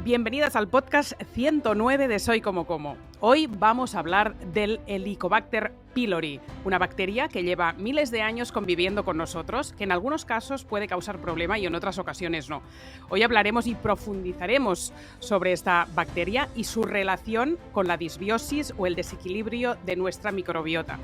Bienvenidas al podcast 109 de Soy Como Como. Hoy vamos a hablar del Helicobacter pylori, una bacteria que lleva miles de años conviviendo con nosotros, que en algunos casos puede causar problema y en otras ocasiones no. Hoy hablaremos y profundizaremos sobre esta bacteria y su relación con la disbiosis o el desequilibrio de nuestra microbiota.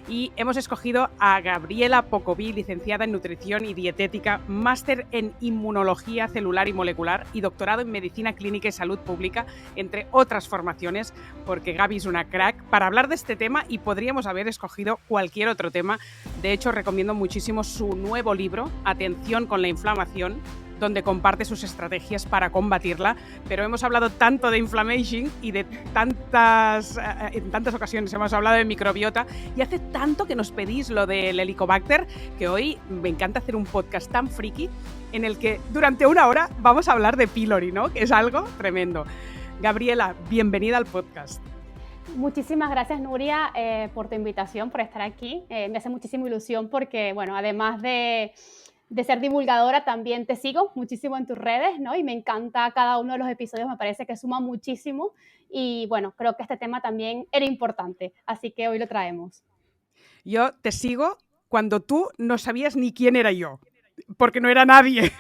Y hemos escogido a Gabriela Pocoví, licenciada en Nutrición y Dietética, máster en Inmunología Celular y Molecular y doctorado en Medicina Clínica y Salud Pública, entre otras formaciones, porque Gaby es una crack, para hablar de este tema, y podríamos haber escogido cualquier otro tema. De hecho, recomiendo muchísimo su nuevo libro, Atención con la inflamación, donde comparte sus estrategias para combatirla, pero hemos hablado tanto de inflammation y en tantas ocasiones hemos hablado de microbiota, y hace tanto que nos pedís lo del Helicobacter, que hoy me encanta hacer un podcast tan friki en el que durante una hora vamos a hablar de pylori, ¿no? Que es algo tremendo. Gabriela, bienvenida al podcast. Muchísimas gracias, Nuria, por tu invitación, por estar aquí. Me hace muchísima ilusión porque, bueno, además de ser divulgadora, también te sigo muchísimo en tus redes, ¿no? Y me encanta cada uno de los episodios, me parece que suma muchísimo. Y, bueno, creo que este tema también era importante, así que hoy lo traemos. Yo te sigo cuando tú no sabías ni quién era yo, porque no era nadie.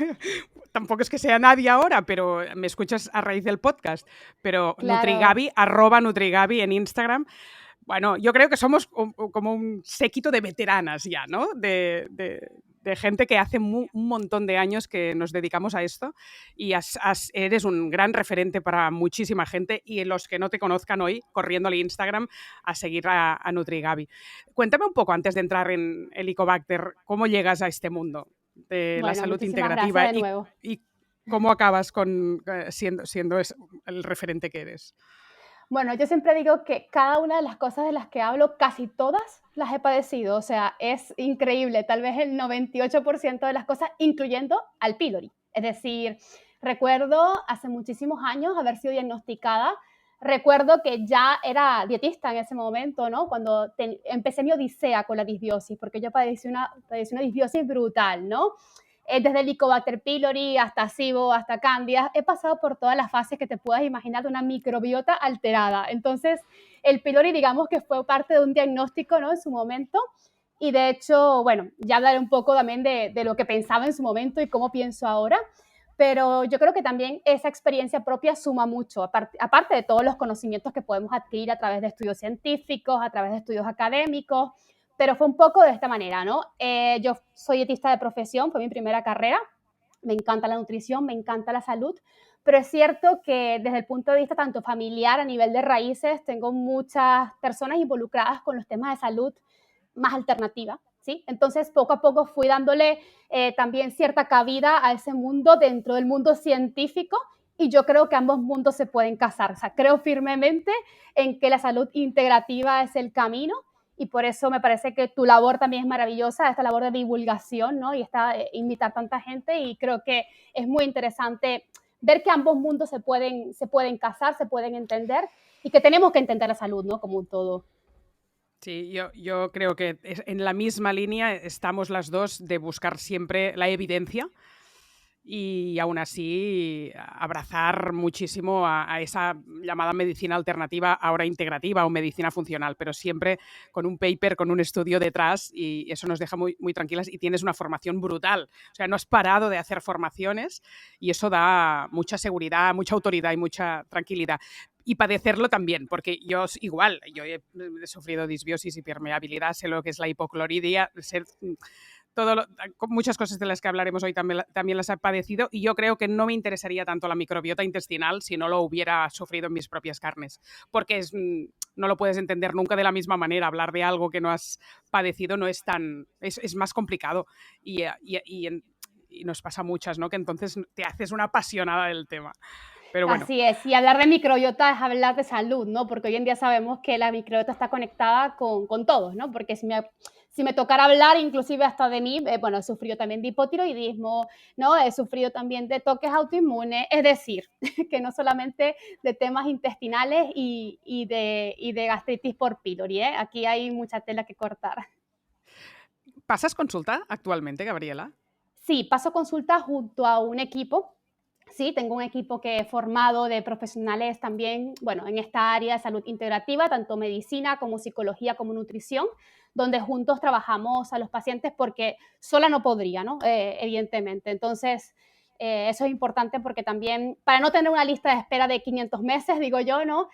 Tampoco es que sea nadie ahora, pero me escuchas a raíz del podcast. Pero Claro. Nutrigaby, @Nutrigaby en Instagram. Bueno, yo creo que somos como un séquito de veteranas ya, ¿no? De gente que hace un montón de años que nos dedicamos a esto, y eres un gran referente para muchísima gente, y los que no te conozcan hoy, corriendo al Instagram a seguir a Nutrigaby. Cuéntame un poco, antes de entrar en Helicobacter, ¿cómo llegas a este mundo de la salud integrativa y cómo acabas siendo el referente que eres? Bueno, yo siempre digo que cada una de las cosas de las que hablo, casi todas las he padecido. O sea, es increíble. Tal vez el 98% de las cosas, incluyendo al pylori. Es decir, recuerdo hace muchísimos años haber sido diagnosticada. Recuerdo que ya era dietista en ese momento, ¿no? Cuando empecé mi odisea con la disbiosis, porque yo padecí una disbiosis brutal, ¿no? Desde Helicobacter pylori hasta SIBO, hasta Candida, he pasado por todas las fases que te puedas imaginar de una microbiota alterada. Entonces, el pylori, digamos que fue parte de un diagnóstico, ¿no? En su momento. Y de hecho, bueno, ya hablaré un poco también de lo que pensaba en su momento y cómo pienso ahora. Pero yo creo que también esa experiencia propia suma mucho, aparte de todos los conocimientos que podemos adquirir a través de estudios científicos, a través de estudios académicos. Pero fue un poco de esta manera, ¿no? Yo soy dietista de profesión, fue mi primera carrera. Me encanta la nutrición, me encanta la salud, pero es cierto que desde el punto de vista tanto familiar, a nivel de raíces, tengo muchas personas involucradas con los temas de salud más alternativa, ¿sí? Entonces, poco a poco fui dándole también cierta cabida a ese mundo dentro del mundo científico, y yo creo que ambos mundos se pueden casar. O sea, creo firmemente en que la salud integrativa es el camino, y por eso me parece que tu labor también es maravillosa, esta labor de divulgación, ¿no? Y invitar tanta gente, y creo que es muy interesante ver que ambos mundos se pueden casar, se pueden entender, y que tenemos que entender la salud, ¿no? Como un todo. Sí, yo creo que en la misma línea estamos las dos, de buscar siempre la evidencia, y aún así abrazar muchísimo a esa llamada medicina alternativa, ahora integrativa, o medicina funcional, pero siempre con un paper, con un estudio detrás, y eso nos deja muy, muy tranquilas, y tienes una formación brutal. O sea, no has parado de hacer formaciones, y eso da mucha seguridad, mucha autoridad y mucha tranquilidad. Y padecerlo también, porque yo he sufrido disbiosis y permeabilidad, sé lo que es la hipocloridia, muchas cosas de las que hablaremos hoy también las he padecido, y yo creo que no me interesaría tanto la microbiota intestinal si no lo hubiera sufrido en mis propias carnes, porque no lo puedes entender nunca de la misma manera. Hablar de algo que no has padecido es más complicado, y nos pasa a muchas, ¿no? Que entonces te haces una apasionada del tema. Pero bueno. Así es, y hablar de microbiota es hablar de salud, ¿no? Porque hoy en día sabemos que la microbiota está conectada con todos, ¿no? Porque si me tocara hablar inclusive hasta de mí, bueno, he sufrido también de hipotiroidismo, ¿no? He sufrido también de toques autoinmunes, es decir, que no solamente de temas intestinales y de gastritis por pylori, ¿eh? Aquí hay mucha tela que cortar. ¿Pasas consulta actualmente, Gabriela? Sí, paso consulta junto a un equipo. Sí, tengo un equipo que he formado de profesionales también, bueno, en esta área de salud integrativa, tanto medicina como psicología como nutrición, donde juntos trabajamos a los pacientes porque sola no podría, ¿no? Evidentemente. Entonces, eso es importante porque también, para no tener una lista de espera de 500 meses, digo yo, ¿no?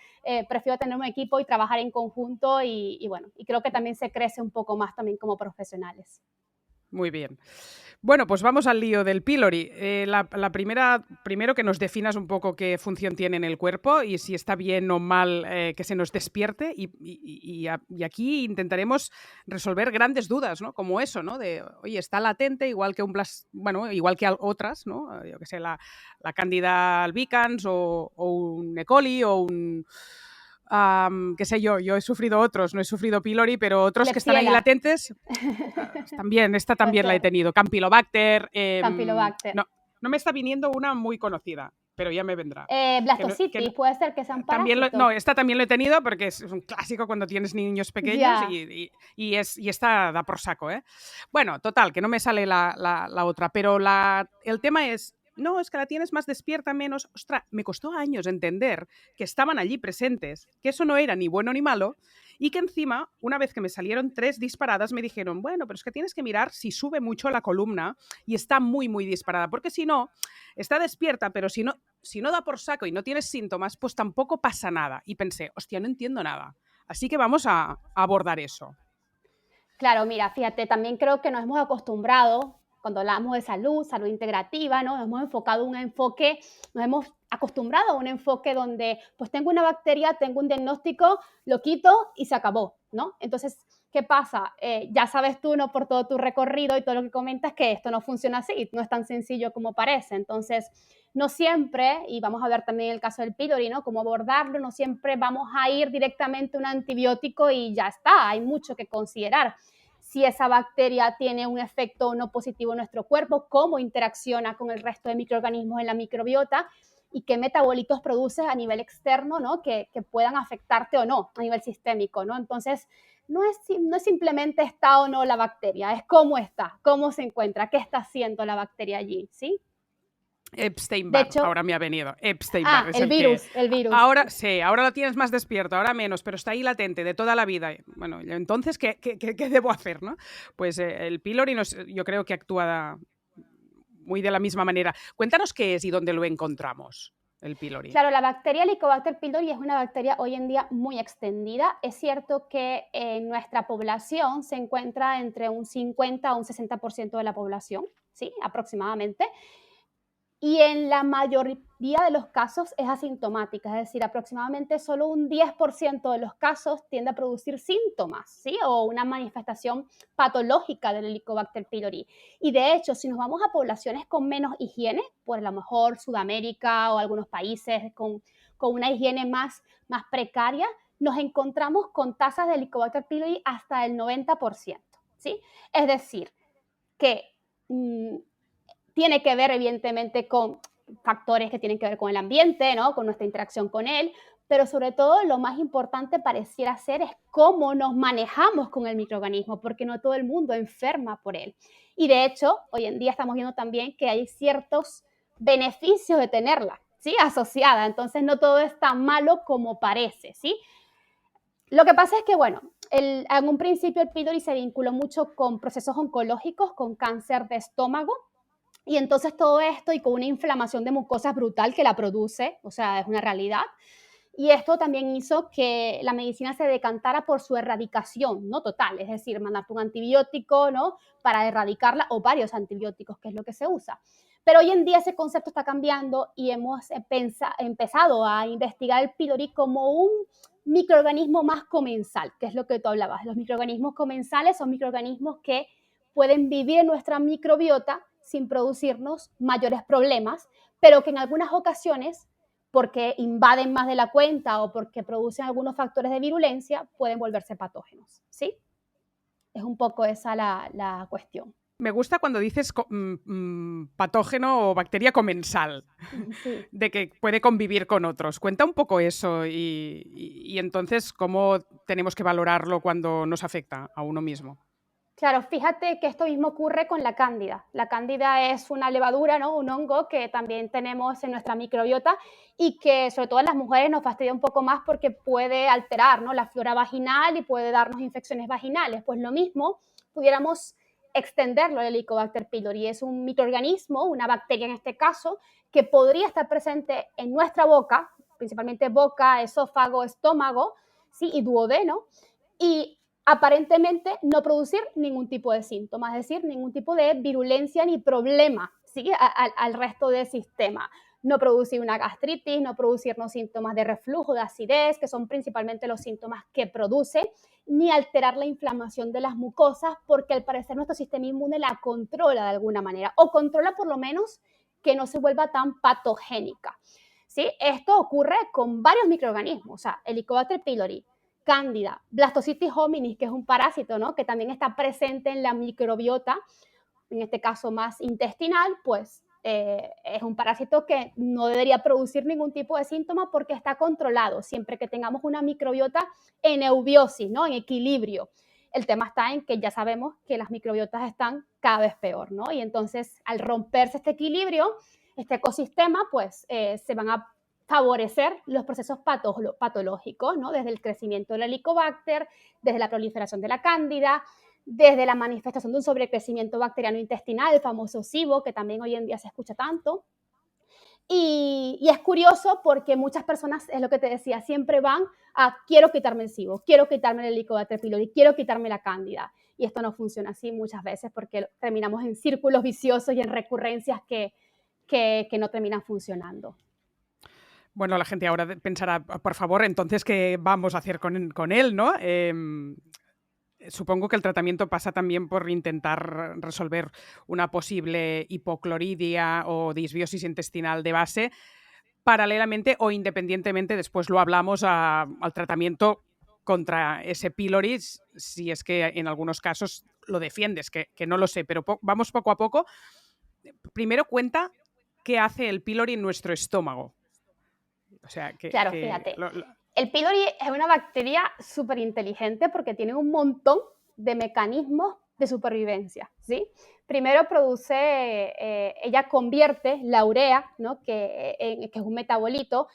Prefiero tener un equipo y trabajar en conjunto y bueno, y creo que también se crece un poco más también como profesionales. Muy bien. Bueno, pues vamos al lío del pylori. Primero que nos definas un poco qué función tiene en el cuerpo y si está bien o mal que se nos despierte. Y aquí intentaremos resolver grandes dudas, ¿no? Como eso, ¿no? De, oye, está latente, igual que igual que otras, ¿no? Yo que sé, la Candida albicans o un E. coli o un qué sé yo he sufrido otros, no he sufrido pylori, pero otros que están ahí Klebsiella. latentes. También, esta Puede también la he ser. tenido. Campylobacter. Campylobacter. No me está viniendo una muy conocida, pero ya me vendrá. Blastocitis, puede ser que sea un También parásito. esta también lo he tenido porque es un clásico cuando tienes niños pequeños Ya. y esta da por saco, ¿eh? Bueno, total, que no me sale la otra, pero el tema es, no, es que la tienes más despierta, menos. Ostras, me costó años entender que estaban allí presentes, que eso no era ni bueno ni malo, y que encima, una vez que me salieron 3 disparadas, me dijeron, bueno, pero es que tienes que mirar si sube mucho la columna y está muy, muy disparada, porque si no, está despierta, pero si no da por saco y no tienes síntomas, pues tampoco pasa nada. Y pensé, hostia, no entiendo nada. Así que vamos a abordar eso. Claro, mira, fíjate, también creo que nos hemos acostumbrado, cuando hablamos de salud, salud integrativa, ¿no? Nos hemos enfocado un enfoque, nos hemos acostumbrado a un enfoque donde, pues tengo una bacteria, tengo un diagnóstico, lo quito y se acabó, ¿no? Entonces, ¿qué pasa? Ya sabes tú, ¿no? Por todo tu recorrido y todo lo que comentas, que esto no funciona así, no es tan sencillo como parece. Entonces, no siempre, y vamos a ver también el caso del pylori, ¿no? Cómo abordarlo, no siempre vamos a ir directamente a un antibiótico y ya está, hay mucho que considerar. Si esa bacteria tiene un efecto no positivo en nuestro cuerpo, cómo interacciona con el resto de microorganismos en la microbiota y qué metabolitos produce a nivel externo, ¿no? Que puedan afectarte o no a nivel sistémico, ¿no? Entonces, no es simplemente está o no la bacteria, es cómo está, cómo se encuentra, qué está haciendo la bacteria allí, ¿sí? De Epstein-Barr, hecho, ahora me ha venido. Epstein-Barr es el el que... virus, el virus. Ahora sí, ahora lo tienes más despierto, ahora menos, pero está ahí latente de toda la vida. Bueno, entonces, ¿qué debo hacer, no? Pues el pylori yo creo que actúa muy de la misma manera. Cuéntanos qué es y dónde lo encontramos, el pylori. Claro, la bacteria Helicobacter pylori es una bacteria hoy en día muy extendida. Es cierto que en nuestra población se encuentra entre un 50 a un 60% de la población, ¿sí? Aproximadamente. Y en la mayoría de los casos es asintomática, es decir, aproximadamente solo un 10% de los casos tiende a producir síntomas, ¿sí? O una manifestación patológica del Helicobacter pylori. Y de hecho, si nos vamos a poblaciones con menos higiene, por a lo mejor Sudamérica o algunos países con una higiene más precaria, nos encontramos con tasas de Helicobacter pylori hasta el 90%, ¿sí? Es decir, que tiene que ver evidentemente con factores que tienen que ver con el ambiente, ¿no? Con nuestra interacción con él, pero sobre todo lo más importante pareciera ser es cómo nos manejamos con el microorganismo, porque no todo el mundo enferma por él. Y de hecho, hoy en día estamos viendo también que hay ciertos beneficios de tenerla, ¿sí? Asociada, entonces no todo es tan malo como parece, ¿sí? Lo que pasa es que, bueno, en un principio el pylori se vinculó mucho con procesos oncológicos, con cáncer de estómago, y entonces todo esto y con una inflamación de mucosas brutal que la produce, o sea, es una realidad. Y esto también hizo que la medicina se decantara por su erradicación, ¿no? Total, es decir, mandarte un antibiótico, ¿no? Para erradicarla o varios antibióticos, que es lo que se usa. Pero hoy en día ese concepto está cambiando y hemos empezado a investigar el pylori como un microorganismo más comensal, que es lo que tú hablabas. Los microorganismos comensales son microorganismos que pueden vivir en nuestra microbiota sin producirnos mayores problemas, pero que en algunas ocasiones, porque invaden más de la cuenta o porque producen algunos factores de virulencia, pueden volverse patógenos, ¿sí? Es un poco esa la cuestión. Me gusta cuando dices patógeno o bacteria comensal, Sí. de que puede convivir con otros. Cuenta un poco eso y entonces cómo tenemos que valorarlo cuando nos afecta a uno mismo. Claro, fíjate que esto mismo ocurre con la cándida. La cándida es una levadura, ¿no? Un hongo que también tenemos en nuestra microbiota y que sobre todo a las mujeres nos fastidia un poco más porque puede alterar, ¿no? La flora vaginal y puede darnos infecciones vaginales. Pues lo mismo, pudiéramos extenderlo al Helicobacter pylori. Es un microorganismo, una bacteria en este caso, que podría estar presente en nuestra boca, principalmente boca, esófago, estómago, ¿sí? Y duodeno. Y aparentemente no producir ningún tipo de síntoma, es decir, ningún tipo de virulencia ni problema, ¿sí? Al resto del sistema. No producir una gastritis, no producirnos síntomas de reflujo, de acidez, que son principalmente los síntomas que produce, ni alterar la inflamación de las mucosas, porque al parecer nuestro sistema inmune la controla de alguna manera, o controla por lo menos que no se vuelva tan patogénica. ¿Sí? Esto ocurre con varios microorganismos, o sea, Helicobacter pylori, Cándida, Blastocystis hominis, que es un parásito, ¿no? Que también está presente en la microbiota, en este caso más intestinal, pues es un parásito que no debería producir ningún tipo de síntoma porque está controlado, siempre que tengamos una microbiota en eubiosis, ¿no? En equilibrio. El tema está en que ya sabemos que las microbiotas están cada vez peor, ¿no? Y entonces, al romperse este equilibrio, este ecosistema, pues se van a favorecer los procesos patológicos, ¿no? Desde el crecimiento del helicobacter, desde la proliferación de la cándida, desde la manifestación de un sobrecrecimiento bacteriano intestinal, el famoso SIBO, que también hoy en día se escucha tanto. Y es curioso porque muchas personas, es lo que te decía, siempre van a quiero quitarme el SIBO, quiero quitarme el Helicobacter pylori, quiero quitarme la cándida. Y esto no funciona así muchas veces porque terminamos en círculos viciosos y en recurrencias que no terminan funcionando. Bueno, la gente ahora pensará, por favor, entonces, ¿qué vamos a hacer con él, no? Supongo que el tratamiento pasa también por intentar resolver una posible hipocloridia o disbiosis intestinal de base, paralelamente o independientemente, después lo hablamos, al tratamiento contra ese pylori, si es que en algunos casos lo defiendes, que no lo sé, pero vamos poco a poco. Primero cuenta qué hace el pylori en nuestro estómago. O sea, claro, fíjate. El pylori es una bacteria súper inteligente porque tiene un montón de mecanismos de supervivencia, ¿sí? Primero produce, ella convierte la urea, ¿no? que es un metabolito,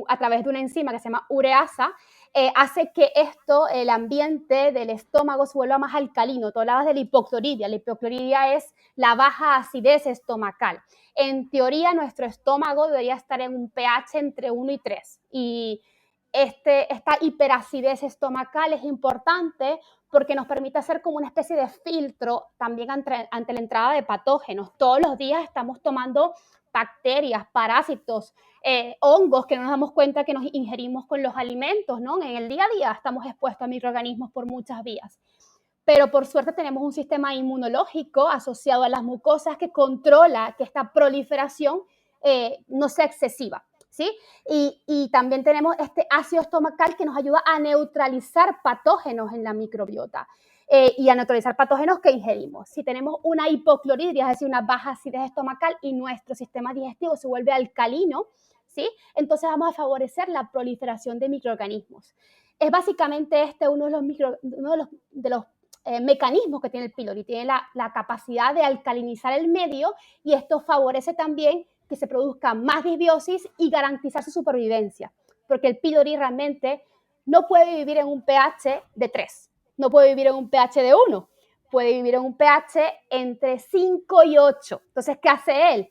a través de una enzima que se llama ureasa, hace que esto, el ambiente del estómago se vuelva más alcalino. Tú hablabas de la hipocloridia. La hipocloridia es la baja acidez estomacal. En teoría, nuestro estómago debería estar en un pH entre 1 y 3. Y esta hiperacidez estomacal es importante porque nos permite hacer como una especie de filtro también ante la entrada de patógenos. Todos los días estamos tomando bacterias, parásitos, hongos que no nos damos cuenta que nos ingerimos con los alimentos, ¿no? En el día a día estamos expuestos a microorganismos por muchas vías. Pero por suerte tenemos un sistema inmunológico asociado a las mucosas que controla que esta proliferación no sea excesiva, ¿sí? Y también tenemos este ácido estomacal que nos ayuda a neutralizar patógenos en la microbiota. Y a neutralizar patógenos que ingerimos. Si tenemos una hipocloridia, es decir, una baja acidez estomacal y nuestro sistema digestivo se vuelve alcalino, ¿sí? Entonces vamos a favorecer la proliferación de microorganismos. Es básicamente uno de los mecanismos que tiene el pylori. Tiene la capacidad de alcalinizar el medio y esto favorece también que se produzca más disbiosis y garantizar su supervivencia. Porque el pylori realmente no puede vivir en un pH de 3. No puede vivir en un pH de 1, puede vivir en un pH entre 5 y 8. Entonces, ¿qué hace él?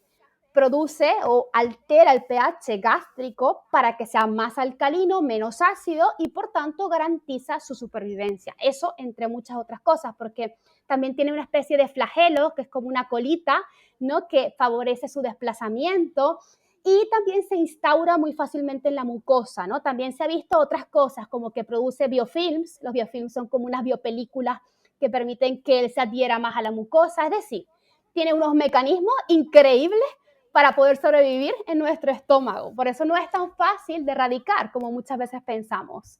Produce o altera el pH gástrico para que sea más alcalino, menos ácido y por tanto garantiza su supervivencia. Eso entre muchas otras cosas, porque también tiene una especie de flagelo, que es como una colita, ¿no? Que favorece su desplazamiento y también se instaura muy fácilmente en la mucosa, ¿no? También se ha visto otras cosas como que produce biofilms. Los biofilms son como unas biopelículas que permiten que él se adhiera más a la mucosa, es decir, tiene unos mecanismos increíbles para poder sobrevivir en nuestro estómago. Por eso no es tan fácil de erradicar como muchas veces pensamos.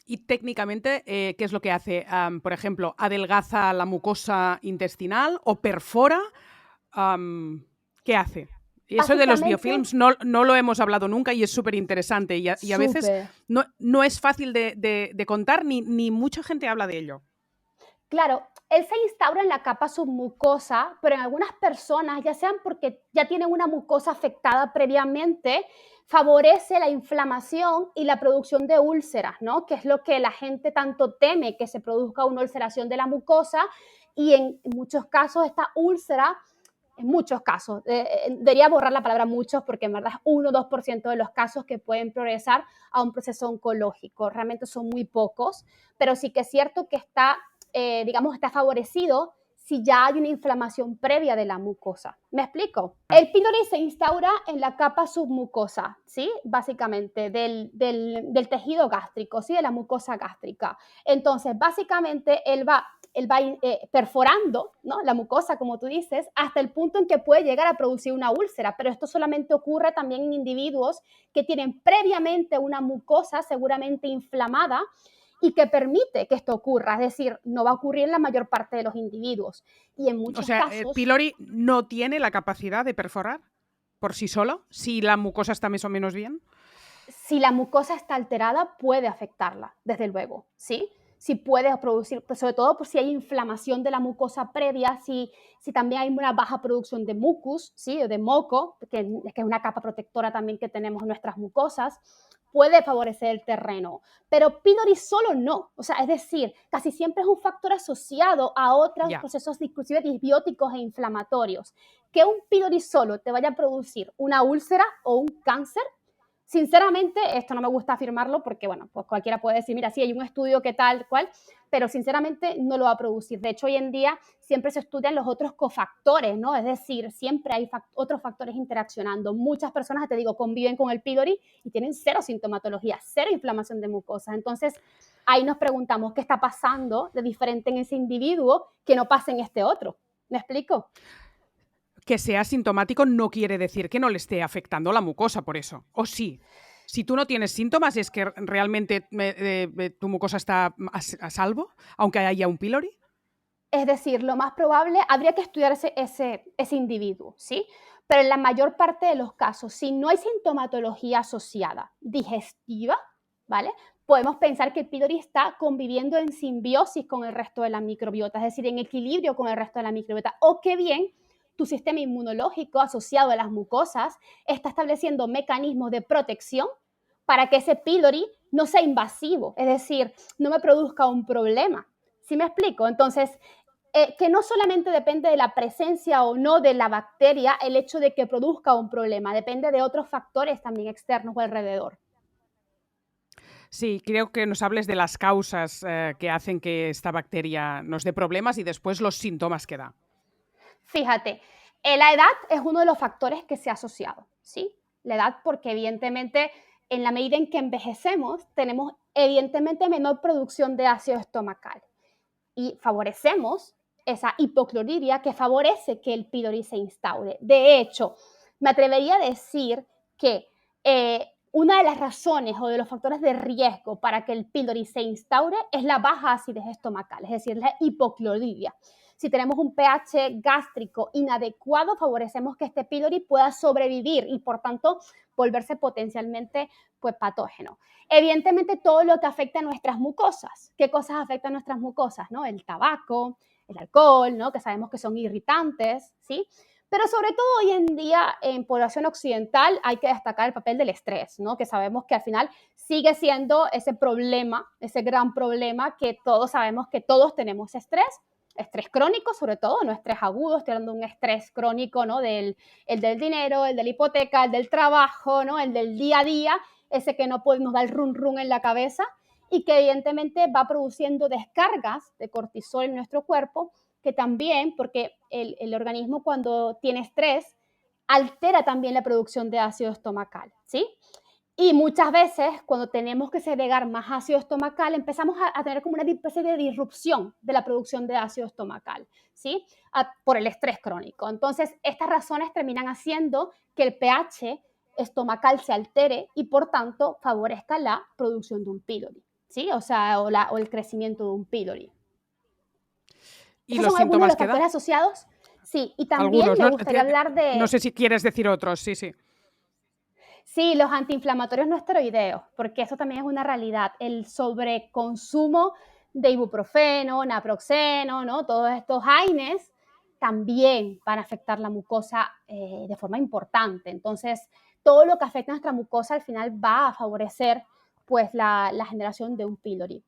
Y técnicamente, ¿qué es lo que hace? Por ejemplo, ¿adelgaza la mucosa intestinal o perfora? ¿Qué hace? Y eso de los biofilms no lo hemos hablado nunca y es súper interesante y a veces no es fácil de contar ni mucha gente habla de ello. Claro, él se instaura en la capa submucosa, pero en algunas personas, ya sean porque ya tienen una mucosa afectada previamente, favorece la inflamación y la producción de úlceras, ¿no? Que es lo que la gente tanto teme, que se produzca una ulceración de la mucosa, y en muchos casos esta úlcera, en muchos casos, debería borrar la palabra muchos porque en verdad es 1 o 2% de los casos que pueden progresar a un proceso oncológico. Realmente son muy pocos, pero sí que es cierto que está, digamos, está favorecido si ya hay una inflamación previa de la mucosa. ¿Me explico? El pylori se instaura en la capa submucosa, ¿sí? Básicamente, del tejido gástrico, ¿sí? De la mucosa gástrica. Entonces, básicamente, él va perforando, ¿no? La mucosa, como tú dices, hasta el punto en que puede llegar a producir una úlcera, pero esto solamente ocurre también en individuos que tienen previamente una mucosa seguramente inflamada y que permite que esto ocurra, es decir, no va a ocurrir en la mayor parte de los individuos. Y en O muchos sea, ¿el casos, pylori no tiene la capacidad de perforar por sí solo, si la mucosa está más o menos bien? si la mucosa está alterada, puede afectarla, desde luego, ¿sí? Si puede producir, pues sobre todo si hay inflamación de la mucosa previa, si también hay una baja producción de mucus, ¿sí? O de moco, que es una capa protectora también que tenemos en nuestras mucosas, puede favorecer el terreno. Pero pylori solo no. O sea, es decir, casi siempre es un factor asociado a otros Ya. procesos, inclusive disbióticos e inflamatorios. Que un pylori solo te vaya a producir una úlcera o un cáncer, sinceramente, esto no me gusta afirmarlo porque, bueno, pues cualquiera puede decir, mira, sí, hay un estudio que tal, cual, pero sinceramente no lo va a producir. De hecho, hoy en día siempre se estudian los otros cofactores, ¿no? Es decir, siempre hay otros factores interaccionando. Muchas personas, te digo, conviven con el pylori y tienen cero sintomatología, cero inflamación de mucosas. Entonces, ahí nos preguntamos qué está pasando de diferente en ese individuo que no pasa en este otro. ¿Me explico? Que sea sintomático no quiere decir que no le esté afectando la mucosa por eso. O sí. Si tú no tienes síntomas, es que realmente tu mucosa está a salvo, aunque haya un pylori. Es decir, lo más probable, habría que estudiar ese individuo, ¿sí? Pero en la mayor parte de los casos, si no hay sintomatología asociada digestiva, ¿vale? Podemos pensar que el pylori está conviviendo en simbiosis con el resto de la microbiota, es decir, en equilibrio con el resto de la microbiota, o que bien tu sistema inmunológico asociado a las mucosas está estableciendo mecanismos de protección para que ese pylori no sea invasivo, es decir, no me produzca un problema. ¿Sí me explico? Entonces, que no solamente depende de la presencia o no de la bacteria el hecho de que produzca un problema, depende de otros factores también externos o alrededor. Sí, creo que nos hables de las causas que hacen que esta bacteria nos dé problemas y después los síntomas que da. Fíjate, la edad es uno de los factores que se ha asociado, ¿sí? La edad porque evidentemente en la medida en que envejecemos tenemos evidentemente menor producción de ácido estomacal y favorecemos esa hipoclorhidia que favorece que el pylori se instaure. De hecho, me atrevería a decir que una de las razones o de los factores de riesgo para que el pylori se instaure es la baja acidez estomacal, es decir, la hipoclorhidia. Si tenemos un pH gástrico inadecuado, favorecemos que este pylori pueda sobrevivir y, por tanto, volverse potencialmente pues, patógeno. Evidentemente, todo lo que afecta a nuestras mucosas. ¿Qué cosas afectan a nuestras mucosas? ¿No? El tabaco, el alcohol, ¿no? Que sabemos que son irritantes, ¿sí? Pero sobre todo hoy en día en población occidental hay que destacar el papel del estrés, ¿no? Que sabemos que al final sigue siendo ese problema, ese gran problema que todos sabemos que todos tenemos estrés crónico sobre todo, no estrés agudo, estoy hablando de un estrés crónico, ¿no? El del dinero, el de la hipoteca, el del trabajo, ¿no? El del día a día, ese que no nos da el run run en la cabeza y que evidentemente va produciendo descargas de cortisol en nuestro cuerpo, que también, porque el organismo cuando tiene estrés, altera también la producción de ácido estomacal, ¿sí? Y muchas veces, cuando tenemos que segregar más ácido estomacal, empezamos a tener como una especie de disrupción de la producción de ácido estomacal, ¿sí? Por el estrés crónico. Entonces, estas razones terminan haciendo que el pH estomacal se altere y, por tanto, favorezca la producción de un pylori, ¿sí? O sea, o el crecimiento de un pylori. ¿Y Esos los son algunos de síntomas los que da? factores asociados. Sí, y también Algunos, me ¿no? gustaría hablar No de, sé si quieres decir otros, sí, sí. sí, los antiinflamatorios no esteroideos, porque eso también es una realidad. El sobreconsumo de ibuprofeno, naproxeno, ¿no? Todos estos AINES también van a afectar la mucosa de forma importante. Entonces, todo lo que afecta a nuestra mucosa al final va a favorecer pues la generación de un pylori.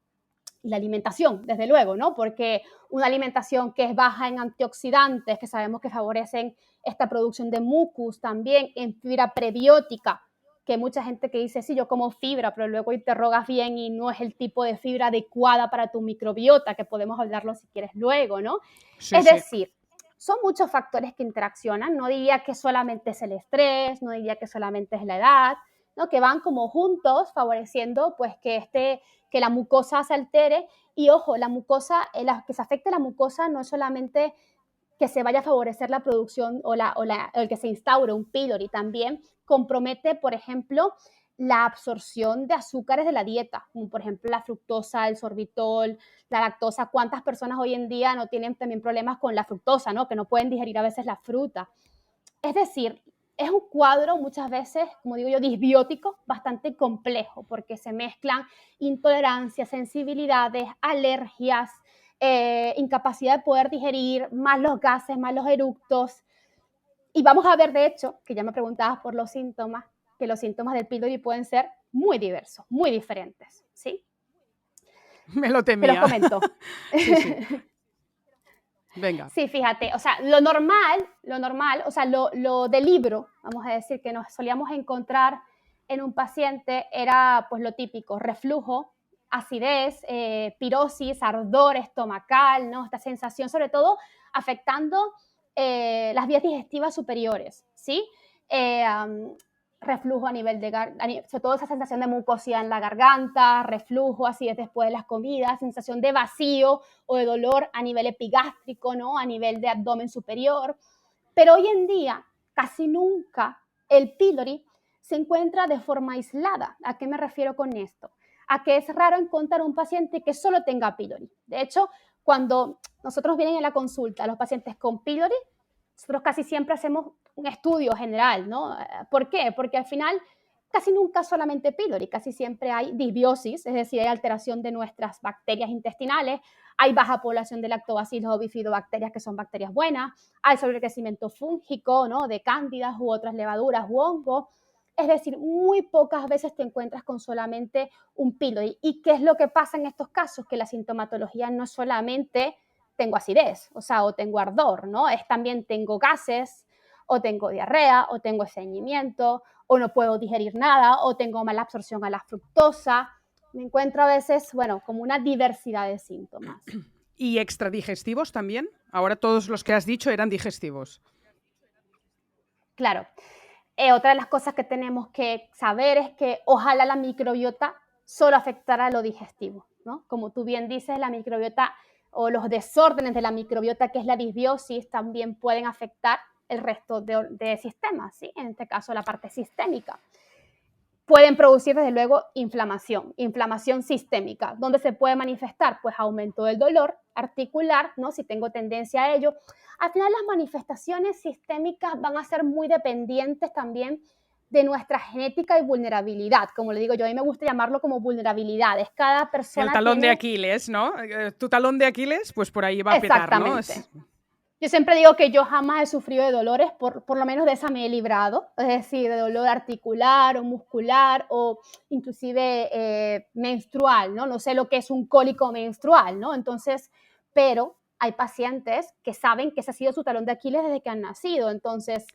Y la alimentación, desde luego, ¿no? Porque una alimentación que es baja en antioxidantes, que sabemos que favorecen esta producción de mucus, también en fibra prebiótica, que mucha gente que dice, sí, yo como fibra, pero luego interrogas bien y no es el tipo de fibra adecuada para tu microbiota, que podemos hablarlo si quieres luego, ¿no? Sí, Es sí. decir, son muchos factores que interaccionan, no diría que solamente es el estrés, no diría que solamente es la edad, ¿no? Que van como juntos favoreciendo pues que la mucosa se altere y ojo, la mucosa, que se afecte la mucosa no es solamente que se vaya a favorecer la producción o el que se instaure un pylori, también compromete, por ejemplo, la absorción de azúcares de la dieta, como por ejemplo la fructosa, el sorbitol, la lactosa. ¿Cuántas personas hoy en día no tienen también problemas con la fructosa, ¿no? Que no pueden digerir a veces la fruta? Es decir, es un cuadro muchas veces, como digo yo, disbiótico, bastante complejo, porque se mezclan intolerancias, sensibilidades, alergias, incapacidad de poder digerir, más los gases, más los eructos. Y vamos a ver, de hecho, que ya me preguntabas por los síntomas, que los síntomas del pylori pueden ser muy diversos, muy diferentes, ¿sí? Me lo Te los temía. comento. Sí, sí. Venga. Sí, fíjate, o sea, lo normal, o sea, lo del libro, vamos a decir, que nos solíamos encontrar en un paciente era pues lo típico, reflujo, acidez, pirosis, ardor estomacal, ¿no? Esta sensación, sobre todo afectando las vías digestivas superiores, ¿sí? Reflujo a nivel de, sobre todo esa sensación de mucosidad en la garganta, reflujo, acidez después de las comidas, sensación de vacío o de dolor a nivel epigástrico, ¿no? A nivel de abdomen superior. Pero hoy en día, casi nunca el pylori se encuentra de forma aislada. ¿A qué me refiero con esto? A que es raro encontrar un paciente que solo tenga pylori. De hecho, cuando nosotros vienen en la consulta los pacientes con pylori, nosotros casi siempre hacemos un estudio general, ¿no? ¿Por qué? Porque al final casi nunca solamente pylori, casi siempre hay disbiosis, es decir, hay alteración de nuestras bacterias intestinales, hay baja población de lactobacillus o bifidobacterias que son bacterias buenas, hay sobrecrecimiento fúngico, ¿no? De cándidas u otras levaduras u hongos. Es decir, muy pocas veces te encuentras con solamente un pylori. ¿Y qué es lo que pasa en estos casos? Que la sintomatología no es solamente tengo acidez, o sea, o tengo ardor, ¿no? Es también tengo gases, o tengo diarrea, o tengo estreñimiento, o no puedo digerir nada, o tengo mala absorción a la fructosa. Me encuentro a veces, bueno, como una diversidad de síntomas. ¿Y extradigestivos también? Ahora todos los que has dicho eran digestivos. Claro. Otra de las cosas que tenemos que saber es que ojalá la microbiota solo afectara lo digestivo, ¿no? Como tú bien dices, la microbiota o los desórdenes de la microbiota, que es la disbiosis, también pueden afectar el resto de sistemas, ¿sí? En este caso, la parte sistémica. Pueden producir, desde luego, inflamación sistémica. ¿Dónde se puede manifestar? Pues aumento del dolor articular, ¿no? Si tengo tendencia a ello. Al final, las manifestaciones sistémicas van a ser muy dependientes también de nuestra genética y vulnerabilidad. Como le digo yo, a mí me gusta llamarlo como vulnerabilidades. Cada persona El talón tiene... de Aquiles, ¿no? Tu talón de Aquiles, pues por ahí va a petar, ¿no? Exactamente. Yo siempre digo que yo jamás he sufrido de dolores, por lo menos de esa me he librado, es decir, de dolor articular o muscular o inclusive menstrual, ¿no? No sé lo que es un cólico menstrual, ¿no? Entonces, pero hay pacientes que saben que ese ha sido su talón de Aquiles desde que han nacido. Entonces,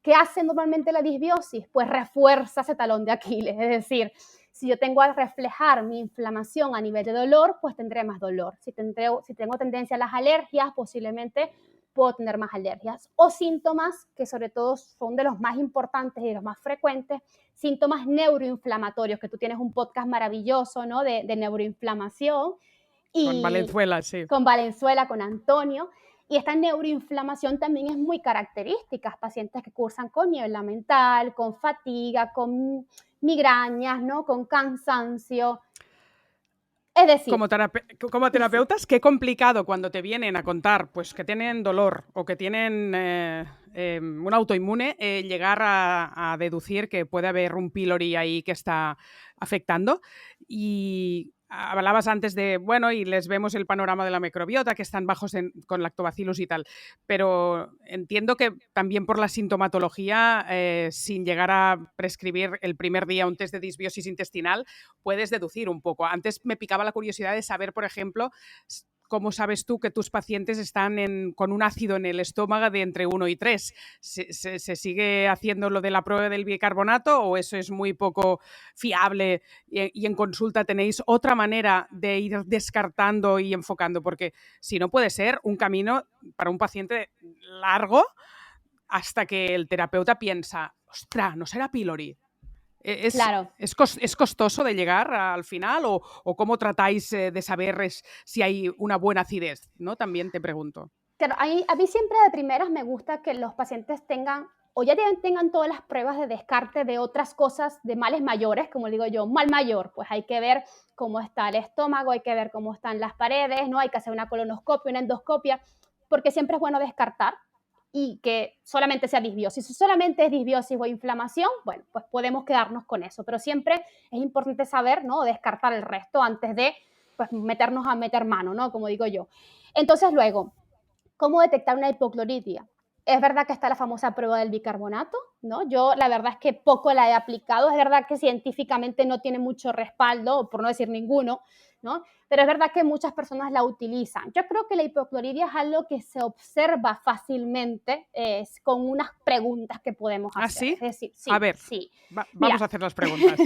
¿qué hace normalmente la disbiosis? Pues refuerza ese talón de Aquiles, es decir, si yo tengo a reflejar mi inflamación a nivel de dolor, pues tendré más dolor. Si tengo tendencia a las alergias, posiblemente puedo tener más alergias o síntomas que sobre todo son de los más importantes y de los más frecuentes, síntomas neuroinflamatorios, que tú tienes un podcast maravilloso, ¿no? de neuroinflamación Con y Valenzuela, sí. con Valenzuela, con Antonio. Y esta neuroinflamación también es muy característica. Pacientes que cursan con niebla mental, con fatiga, con migrañas, ¿no? Con cansancio. Es decir, Como terapeutas, qué complicado cuando te vienen a contar pues que tienen dolor o que tienen un autoinmune, llegar a deducir que puede haber un pylori ahí que está afectando. Y hablabas antes de, bueno, y les vemos el panorama de la microbiota, que están bajos con lactobacillus y tal, pero entiendo que también por la sintomatología, sin llegar a prescribir el primer día un test de disbiosis intestinal, puedes deducir un poco. Antes me picaba la curiosidad de saber, por ejemplo, ¿cómo sabes tú que tus pacientes están con un ácido en el estómago de entre 1 y 3? ¿Se sigue haciendo lo de la prueba del bicarbonato o eso es muy poco fiable y en consulta tenéis otra manera de ir descartando y enfocando? Porque si no, puede ser un camino para un paciente largo hasta que el terapeuta piensa, ostras, ¿no será pylori? Claro. ¿Es costoso de llegar al final o cómo tratáis de saber si hay una buena acidez? ¿No? También te pregunto. Claro, a mí siempre de primeras me gusta que los pacientes tengan o ya tengan todas las pruebas de descarte de otras cosas, de males mayores, como digo yo, mal mayor, pues hay que ver cómo está el estómago, hay que ver cómo están las paredes, ¿no? Hay que hacer una colonoscopia, una endoscopia, porque siempre es bueno descartar y que solamente sea disbiosis. Si solamente es disbiosis o inflamación, bueno, pues podemos quedarnos con eso, pero siempre es importante saber, ¿no? Descartar el resto antes de, pues, meternos a meter mano, ¿no? Como digo yo. Entonces, luego, ¿cómo detectar una hipocloridia? Es verdad que está la famosa prueba del bicarbonato, ¿no? Yo la verdad es que poco la he aplicado, es verdad que científicamente no tiene mucho respaldo, por no decir ninguno, ¿no? Pero es verdad que muchas personas la utilizan. Yo creo que la hipocloridia es algo que se observa fácilmente con unas preguntas que podemos ¿Ah, hacer. sí? Es decir, A sí, ver, sí. vamos Mira, a hacer las preguntas.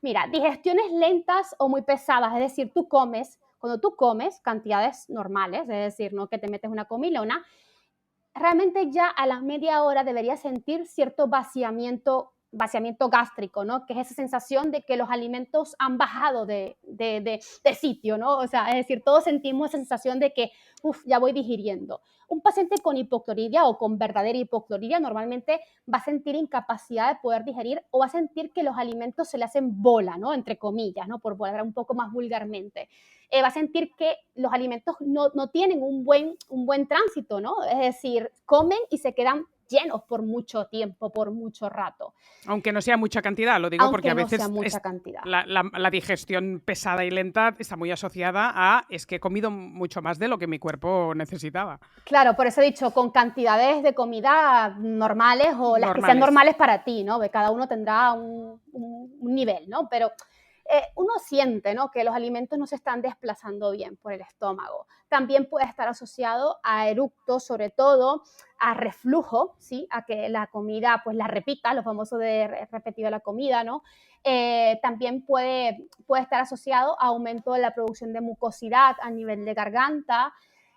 mira, digestiones lentas o muy pesadas, es decir, cuando tú comes cantidades normales, es decir, no que te metes una comilona, realmente ya a la media hora deberías sentir cierto vaciamiento gástrico, ¿no? Que es esa sensación de que los alimentos han bajado de sitio, ¿no? O sea, es decir, todos sentimos esa sensación de que, uff, ya voy digiriendo. Un paciente con hipocloridia o con verdadera hipocloridia normalmente va a sentir incapacidad de poder digerir o va a sentir que los alimentos se le hacen bola, ¿no? Entre comillas, ¿no? Por hablar un poco más vulgarmente. Va a sentir que los alimentos no tienen un buen tránsito, ¿no? Es decir, comen y se quedan llenos por mucho tiempo, por mucho rato. Aunque no sea mucha cantidad, lo digo porque Aunque a no sea veces mucha cantidad. la digestión pesada y lenta está muy asociada a es que he comido mucho más de lo que mi cuerpo necesitaba. Claro, por eso he dicho, con cantidades de comida normales o las que sean Normales. normales para ti, ¿no? Que cada uno tendrá un nivel, ¿no? Pero uno siente, ¿no? Que los alimentos no se están desplazando bien por el estómago. También puede estar asociado a eructos, sobre todo a reflujo, ¿sí? A que la comida, pues la repita, lo famoso de repetir la comida, ¿no? También puede estar asociado a aumento de la producción de mucosidad a nivel de garganta,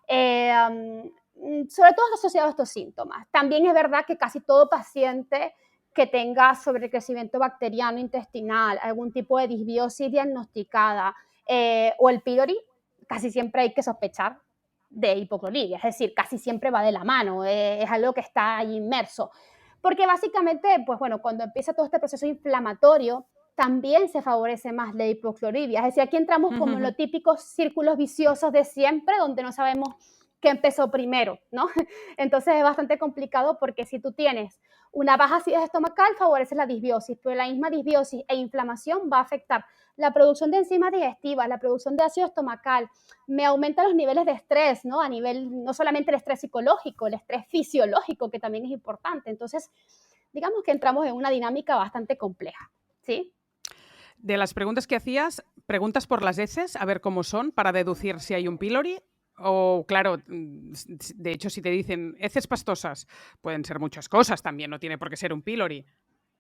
sobre todo asociado a estos síntomas. También es verdad que casi todo paciente que tenga sobrecrecimiento bacteriano intestinal, algún tipo de disbiosis diagnosticada o el pylori, casi siempre hay que sospechar de hipocloridia, es decir, casi siempre va de la mano, es algo que está ahí inmerso. Porque básicamente, pues bueno, cuando empieza todo este proceso inflamatorio, también se favorece más la hipocloridia. Es decir, aquí entramos como en los típicos círculos viciosos de siempre, donde no sabemos qué empezó primero, ¿no? Entonces es bastante complicado porque si tú tienes una baja acidez estomacal, favorece la disbiosis, pero la misma disbiosis e inflamación va a afectar la producción de enzimas digestivas, la producción de ácido estomacal, me aumenta los niveles de estrés, ¿no? A nivel, no solamente el estrés psicológico, el estrés fisiológico, que también es importante. Entonces, digamos que entramos en una dinámica bastante compleja, ¿sí? De las preguntas que hacías, preguntas por las heces, a ver cómo son, para deducir si hay un pylori. O, claro, de hecho, si te dicen heces pastosas, pueden ser muchas cosas también, no tiene por qué ser un pylori,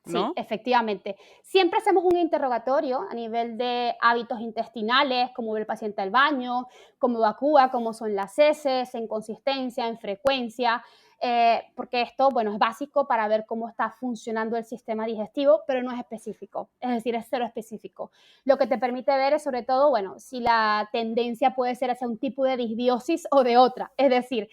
Sí, ¿no? efectivamente. Siempre hacemos un interrogatorio a nivel de hábitos intestinales, cómo ve el paciente al baño, cómo evacúa, cómo son las heces, en consistencia, en frecuencia, porque esto, bueno, es básico para ver cómo está funcionando el sistema digestivo, pero no es específico, es decir, es cero específico. Lo que te permite ver es sobre todo, bueno, si la tendencia puede ser hacia un tipo de disbiosis o de otra, es decir,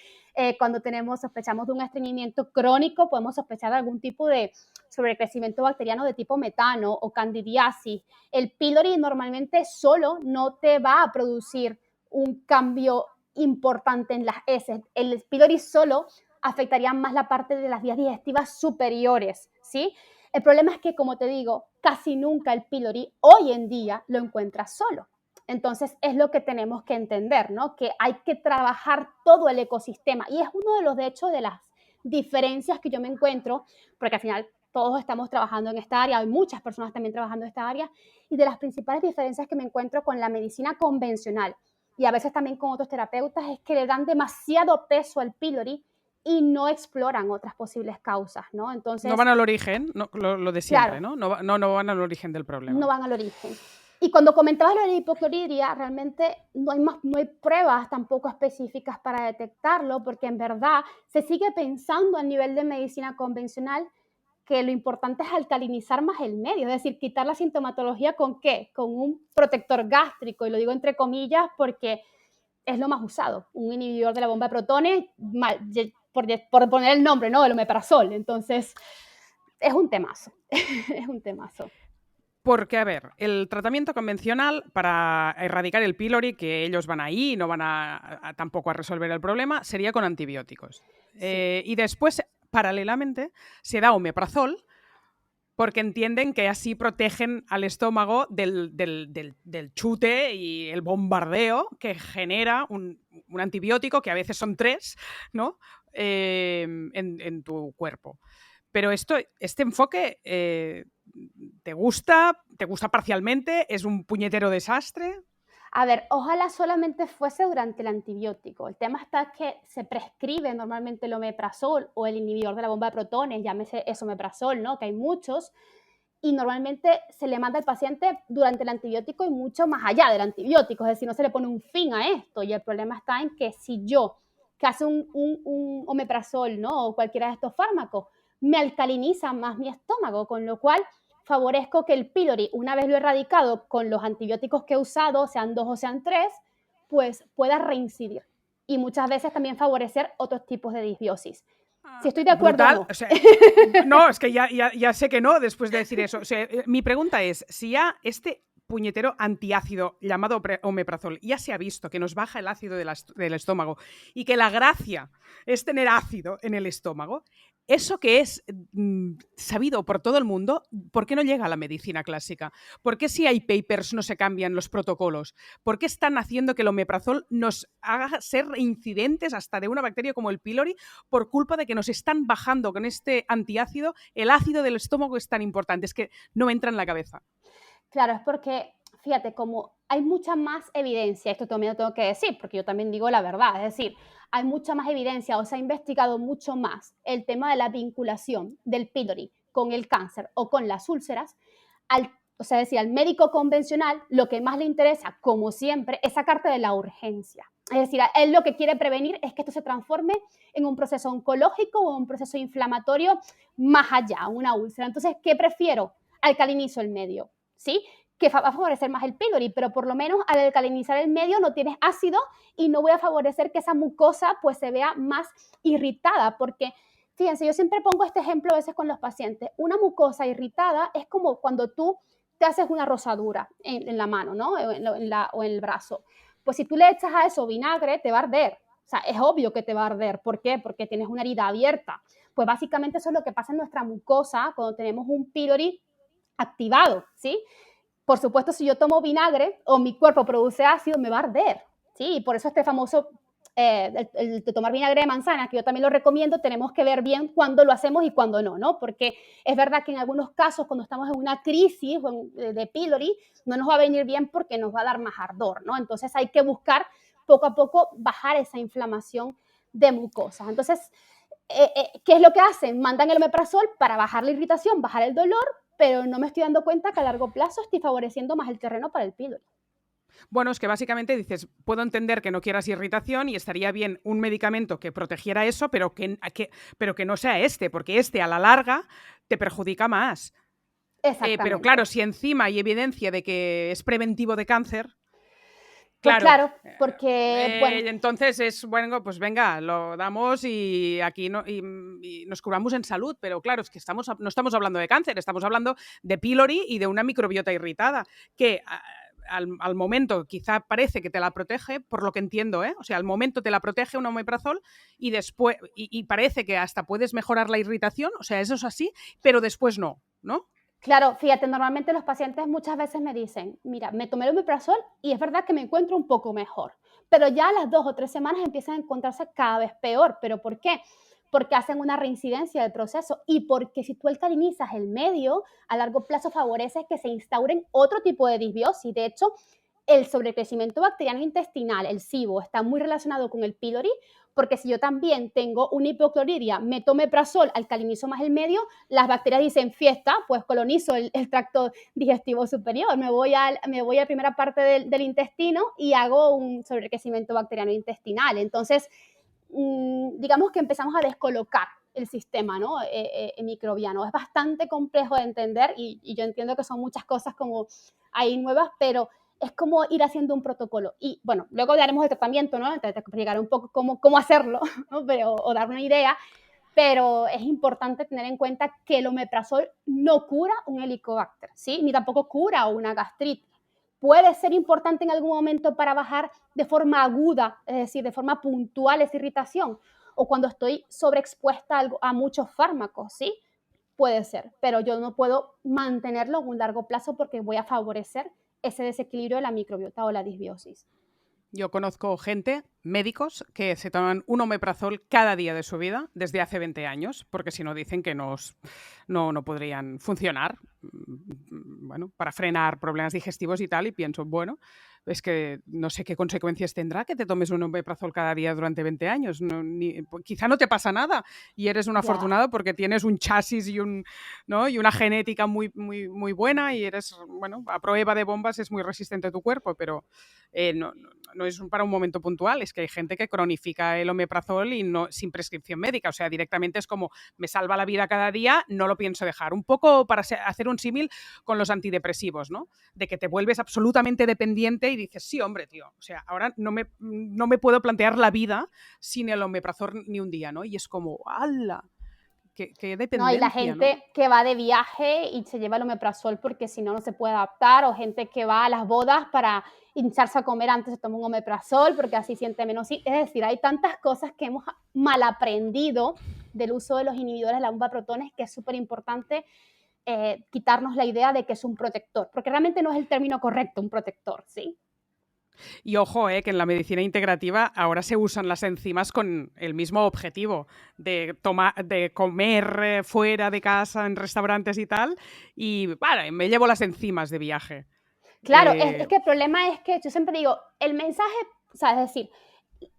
cuando sospechamos de un estreñimiento crónico, podemos sospechar de algún tipo de sobrecrecimiento bacteriano de tipo metano o candidiasis. El pylori normalmente solo no te va a producir un cambio importante en las heces. El pylori solo afectaría más la parte de las vías digestivas superiores, ¿sí? El problema es que, como te digo, casi nunca el pylori hoy en día lo encuentras solo. Entonces, es lo que tenemos que entender, ¿no? Que hay que trabajar todo el ecosistema. Y es uno de los, de hecho, de las diferencias que yo me encuentro, porque al final todos estamos trabajando en esta área, hay muchas personas también trabajando en esta área, y de las principales diferencias que me encuentro con la medicina convencional y a veces también con otros terapeutas es que le dan demasiado peso al pylori y no exploran otras posibles causas, ¿no? Entonces, no van al origen, no, lo de siempre, claro, ¿no? No van al origen del problema. no van al origen. Y cuando comentabas lo de la hipocloridria, realmente no hay pruebas tampoco específicas para detectarlo, porque en verdad se sigue pensando a nivel de medicina convencional que lo importante es alcalinizar más el medio, es decir, quitar la sintomatología ¿con qué? Con un protector gástrico, y lo digo entre comillas porque es lo más usado, un inhibidor de la bomba de protones, por poner el nombre, ¿no? El omeprazol. Entonces, es un temazo, es un temazo. Porque, a ver, el tratamiento convencional para erradicar el pylori, que ellos van ahí y no van tampoco a resolver el problema, sería con antibióticos. Sí. Y después, paralelamente, se da omeprazol porque entienden que así protegen al estómago del chute y el bombardeo que genera un antibiótico, que a veces son 3, ¿no? En tu cuerpo. Pero este enfoque ¿te gusta? ¿Te gusta parcialmente? ¿Es un puñetero desastre? A ver, ojalá solamente fuese durante el antibiótico. El tema está que se prescribe normalmente el omeprazol o el inhibidor de la bomba de protones, llámese esomeprazol, ¿no? Que hay muchos, y normalmente se le manda al paciente durante el antibiótico y mucho más allá del antibiótico, es decir, no se le pone un fin a esto. Y el problema está en que si yo, que hace un omeprazol, ¿no? O cualquiera de estos fármacos, me alcaliniza más mi estómago, con lo cual favorezco que el pylori, una vez lo he erradicado con los antibióticos que he usado, sean 2 o sean 3, pues pueda reincidir. Y muchas veces también favorecer otros tipos de disbiosis. Si estoy de acuerdo o Brutal. no. O sea, no, es que ya sé que no después de decir eso. O sea, mi pregunta es, si ya este puñetero antiácido llamado omeprazol ya se ha visto que nos baja el ácido del estómago y que la gracia es tener ácido en el estómago, eso que es sabido por todo el mundo, ¿por qué no llega a la medicina clásica? ¿Por qué si hay papers no se cambian los protocolos? ¿Por qué están haciendo que el omeprazol nos haga ser reincidentes hasta de una bacteria como el pylori por culpa de que nos están bajando con este antiácido el ácido del estómago? Es tan importante, es que no entra en la cabeza. Claro, es porque, fíjate, como hay mucha más evidencia, esto también lo tengo que decir, porque yo también digo la verdad, es decir, hay mucha más evidencia o se ha investigado mucho más el tema de la vinculación del pylori con el cáncer o con las úlceras, o sea, es decir, al médico convencional lo que más le interesa, como siempre, es sacarte de la urgencia. Es decir, él lo que quiere prevenir es que esto se transforme en un proceso oncológico o un proceso inflamatorio más allá, una úlcera. Entonces, ¿qué prefiero? Alcalinizo el medio. ¿Sí? Que va a favorecer más el pylori, pero por lo menos al alcalinizar el medio no tienes ácido y no voy a favorecer que esa mucosa pues se vea más irritada, porque fíjense, yo siempre pongo este ejemplo a veces con los pacientes. Una mucosa irritada es como cuando tú te haces una rosadura en la mano, ¿no? O en el brazo. Pues si tú le echas a eso vinagre, te va a arder. O sea, es obvio que te va a arder. ¿Por qué? Porque tienes una herida abierta. Pues básicamente eso es lo que pasa en nuestra mucosa cuando tenemos un pylori activado, ¿sí? Por supuesto, si yo tomo vinagre o mi cuerpo produce ácido, me va a arder, ¿sí? Y por eso este famoso, el de tomar vinagre de manzana, que yo también lo recomiendo, tenemos que ver bien cuándo lo hacemos y cuándo no, ¿no? Porque es verdad que en algunos casos, cuando estamos en una crisis de pylori, no nos va a venir bien porque nos va a dar más ardor, ¿no? Entonces hay que buscar poco a poco bajar esa inflamación de mucosas. Entonces, ¿qué es lo que hacen? Mandan el omeprazol para bajar la irritación, bajar el dolor, pero no me estoy dando cuenta que a largo plazo estoy favoreciendo más el terreno para el pylori. Bueno, es que básicamente dices, puedo entender que no quieras irritación y estaría bien un medicamento que protegiera eso, pero que no sea este, porque este a la larga te perjudica más. Exactamente. Pero claro, si encima hay evidencia de que es preventivo de cáncer, pues claro, porque, bueno. Entonces es, bueno, pues venga, lo damos y aquí no, y nos curamos en salud, pero claro, es que no estamos hablando de cáncer, estamos hablando de pylori y de una microbiota irritada, que al momento quizá parece que te la protege, por lo que entiendo, o sea, al momento te la protege un omeprazol y después, y parece que hasta puedes mejorar la irritación, o sea, eso es así, pero después no, ¿no? Claro, fíjate, normalmente los pacientes muchas veces me dicen, mira, me tomé el omeprazol y es verdad que me encuentro un poco mejor, pero ya a las 2 o 3 semanas empiezan a encontrarse cada vez peor. ¿Pero por qué? Porque hacen una reincidencia del proceso y porque si tú alcalinizas el medio, a largo plazo favorece que se instauren otro tipo de disbiosis. De hecho, el sobrecrecimiento bacteriano intestinal, el SIBO, está muy relacionado con el pylori, porque si yo también tengo una hipocloridia, me tomo omeprazol, alcalinizo más el medio, las bacterias dicen fiesta, pues colonizo el tracto digestivo superior, me voy a la primera parte del intestino y hago un sobrecrecimiento bacteriano intestinal. Entonces, digamos que empezamos a descolocar el sistema, ¿no? Microbiano. Es bastante complejo de entender y yo entiendo que son muchas cosas como ahí nuevas, pero es como ir haciendo un protocolo. Y bueno, luego hablaremos de tratamiento, ¿no? Te explicaré un poco cómo hacerlo, ¿no? Pero, o dar una idea, pero es importante tener en cuenta que el omeprazol no cura un helicobacter, ¿sí? Ni tampoco cura una gastritis. Puede ser importante en algún momento para bajar de forma aguda, es decir, de forma puntual esa irritación, o cuando estoy sobreexpuesta a muchos fármacos, ¿sí? Puede ser, pero yo no puedo mantenerlo a un largo plazo porque voy a favorecer ese desequilibrio de la microbiota o la disbiosis. Yo conozco gente, médicos, que se toman un omeprazol cada día de su vida desde hace 20 años, porque si no dicen que no podrían funcionar, bueno, para frenar problemas digestivos y tal, y pienso, bueno, es que no sé qué consecuencias tendrá que te tomes un omeprazol cada día durante 20 años. Quizá no te pasa nada y eres un Ya. afortunado porque tienes un chasis ¿no? y una genética muy buena y eres, bueno, a prueba de bombas es muy resistente a tu cuerpo, pero no es para un momento puntual, es que hay gente que cronifica el omeprazol y no sin prescripción médica, o sea, directamente es como me salva la vida cada día, no lo pienso dejar. Un poco para hacer un símil con los antidepresivos, ¿no? De que te vuelves absolutamente dependiente y dices, sí, hombre, tío, o sea, ahora no me puedo plantear la vida sin el omeprazol ni un día, ¿no? Y es como, ¡hala! Qué No, y la dependencia, ¿no? gente que va de viaje y se lleva el omeprazol porque si no, no se puede adaptar, o gente que va a las bodas para hincharse a comer antes se toma un omeprazol porque así siente menos. Es decir, hay tantas cosas que hemos mal aprendido del uso de los inhibidores de la bomba de protones que es súper importante quitarnos la idea de que es un protector, porque realmente no es el término correcto, un protector, ¿sí? Y ojo, que en la medicina integrativa ahora se usan las enzimas con el mismo objetivo de comer fuera de casa, en restaurantes y tal. Y vale, me llevo las enzimas de viaje. Claro, es que el problema es que yo siempre digo, el mensaje, o sea, es decir,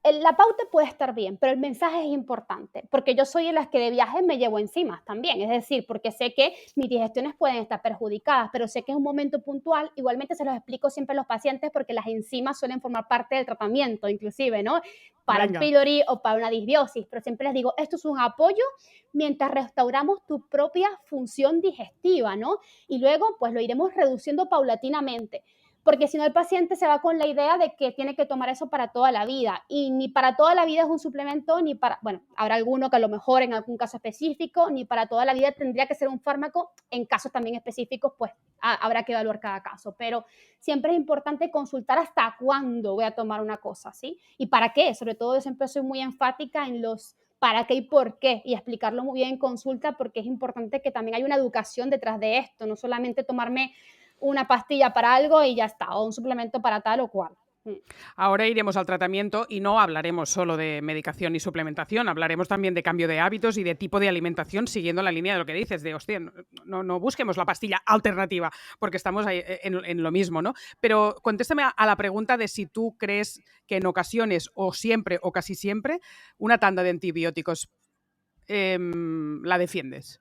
la pauta puede estar bien, pero el mensaje es importante, porque yo soy de las que de viaje me llevo enzimas también, es decir, porque sé que mis digestiones pueden estar perjudicadas, pero sé que es un momento puntual, igualmente se los explico siempre a los pacientes porque las enzimas suelen formar parte del tratamiento, inclusive, ¿no? Para el Venga. pylori o para una disbiosis, pero siempre les digo, esto es un apoyo mientras restauramos tu propia función digestiva, ¿no? Y luego, pues lo iremos reduciendo paulatinamente porque si no el paciente se va con la idea de que tiene que tomar eso para toda la vida y ni para toda la vida es un suplemento, ni para, bueno, habrá alguno que a lo mejor en algún caso específico, ni para toda la vida tendría que ser un fármaco, en casos también específicos pues habrá que evaluar cada caso, pero siempre es importante consultar hasta cuándo voy a tomar una cosa, ¿sí? Y para qué, sobre todo yo siempre soy muy enfática en los para qué y por qué, y explicarlo muy bien en consulta porque es importante que también haya una educación detrás de esto, no solamente tomarme una pastilla para algo y ya está, o un suplemento para tal o cual. Ahora iremos al tratamiento y no hablaremos solo de medicación y suplementación, hablaremos también de cambio de hábitos y de tipo de alimentación, siguiendo la línea de lo que dices, de, hostia, no busquemos la pastilla alternativa, porque estamos ahí en lo mismo, ¿no? Pero contéstame a la pregunta de si tú crees que en ocasiones, o siempre, o casi siempre, una tanda de antibióticos la defiendes.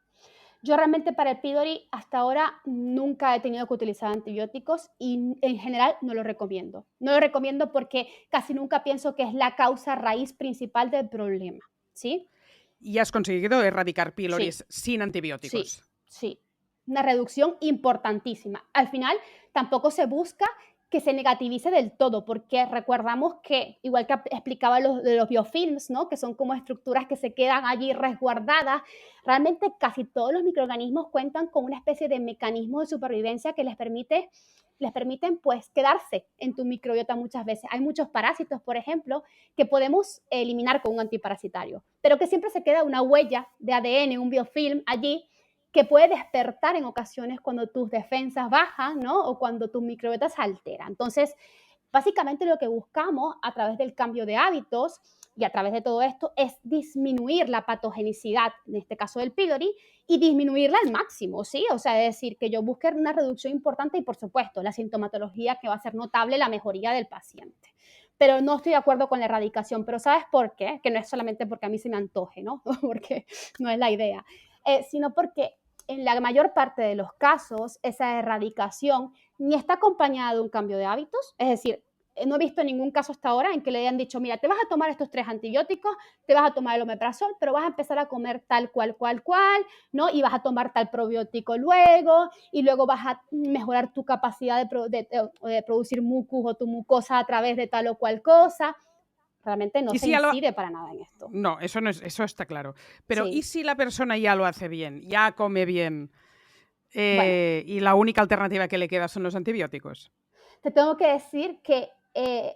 Yo realmente para el pylori hasta ahora nunca he tenido que utilizar antibióticos y en general no lo recomiendo. No lo recomiendo porque casi nunca pienso que es la causa raíz principal del problema, ¿sí? ¿Y has conseguido erradicar Sí, píloris sin sí, antibióticos? sí. Una reducción importantísima. Al final, tampoco se busca que se negativice del todo, porque recordamos que, igual que explicaba de los biofilms, ¿no? Que son como estructuras que se quedan allí resguardadas, realmente casi todos los microorganismos cuentan con una especie de mecanismo de supervivencia que les permiten pues quedarse en tu microbiota muchas veces. Hay muchos parásitos, por ejemplo, que podemos eliminar con un antiparasitario, pero que siempre se queda una huella de ADN, un biofilm allí que puede despertar en ocasiones cuando tus defensas bajan, ¿no? O cuando tu microbiota se altera. Entonces, básicamente lo que buscamos a través del cambio de hábitos y a través de todo esto es disminuir la patogenicidad, en este caso del pylori, y disminuirla al máximo, ¿sí? O sea, es decir, que yo busque una reducción importante y, por supuesto, la sintomatología que va a ser notable, la mejoría del paciente. Pero no estoy de acuerdo con la erradicación. Pero ¿sabes por qué? Que no es solamente porque a mí se me antoje, ¿no? Porque no es la idea, sino porque en la mayor parte de los casos esa erradicación ni está acompañada de un cambio de hábitos, es decir, no he visto ningún caso hasta ahora en que le hayan dicho, mira, te vas a tomar estos 3 antibióticos, te vas a tomar el omeprazol, pero vas a empezar a comer tal cual, ¿no? Y vas a tomar tal probiótico luego, y luego vas a mejorar tu capacidad de producir mucus o tu mucosa a través de tal o cual cosa. Realmente no ¿Y se si incide para nada en esto. No, eso no es, eso está claro. Pero Sí. ¿y si la persona ya lo hace bien, ya come bien, Bueno, y la única alternativa que le queda son los antibióticos? te tengo que decir que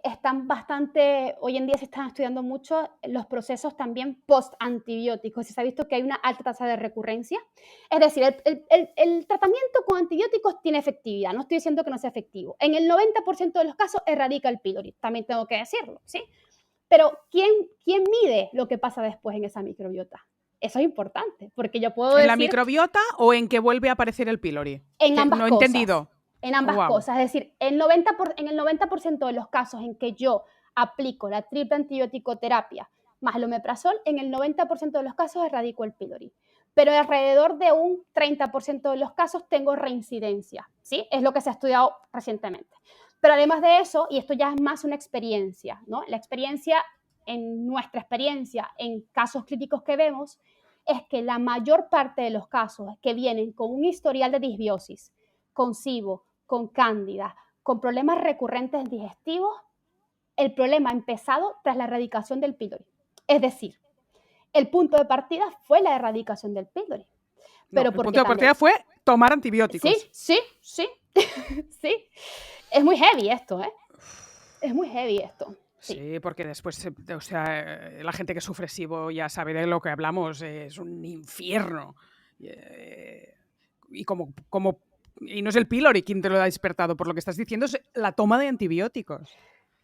están bastante, hoy en día se están estudiando mucho los procesos también post-antibióticos. Se ha visto que hay una alta tasa de recurrencia. Es decir, el tratamiento con antibióticos tiene efectividad. No estoy diciendo que no sea efectivo. En el 90% de los casos erradica el pylori. También tengo que decirlo, ¿sí? Pero ¿quién mide lo que pasa después en esa microbiota? Eso es importante, porque yo puedo ¿En la decir microbiota o en que vuelve a aparecer el pylori? en Que ambas no he cosas, entendido. en ambas Wow. cosas. Es decir, en el 90% de los casos en que yo aplico la triple antibiótico-terapia más el omeprazol, en el 90% de los casos erradico el pylori. Pero alrededor de un 30% de los casos tengo reincidencia, ¿sí? Es lo que se ha estudiado recientemente. Pero además de eso, y esto ya es más una experiencia, ¿no? La experiencia, en nuestra experiencia, en casos críticos que vemos, es que la mayor parte de los casos que vienen con un historial de disbiosis, con SIBO, con cándida, con problemas recurrentes digestivos, el problema ha empezado tras la erradicación del pylori. Es decir, el punto de partida fue la erradicación del pylori. No, Pero el porque punto de también, partida fue tomar sí, antibióticos. sí, sí, sí. Es muy heavy esto, ¿eh? Es muy heavy esto, sí. Sí, porque después, o sea, la gente que sufre SIBO ya sabe de lo que hablamos, es un infierno. Eh, y y no es el pylori quien te lo ha despertado, por lo que estás diciendo, es la toma de antibióticos.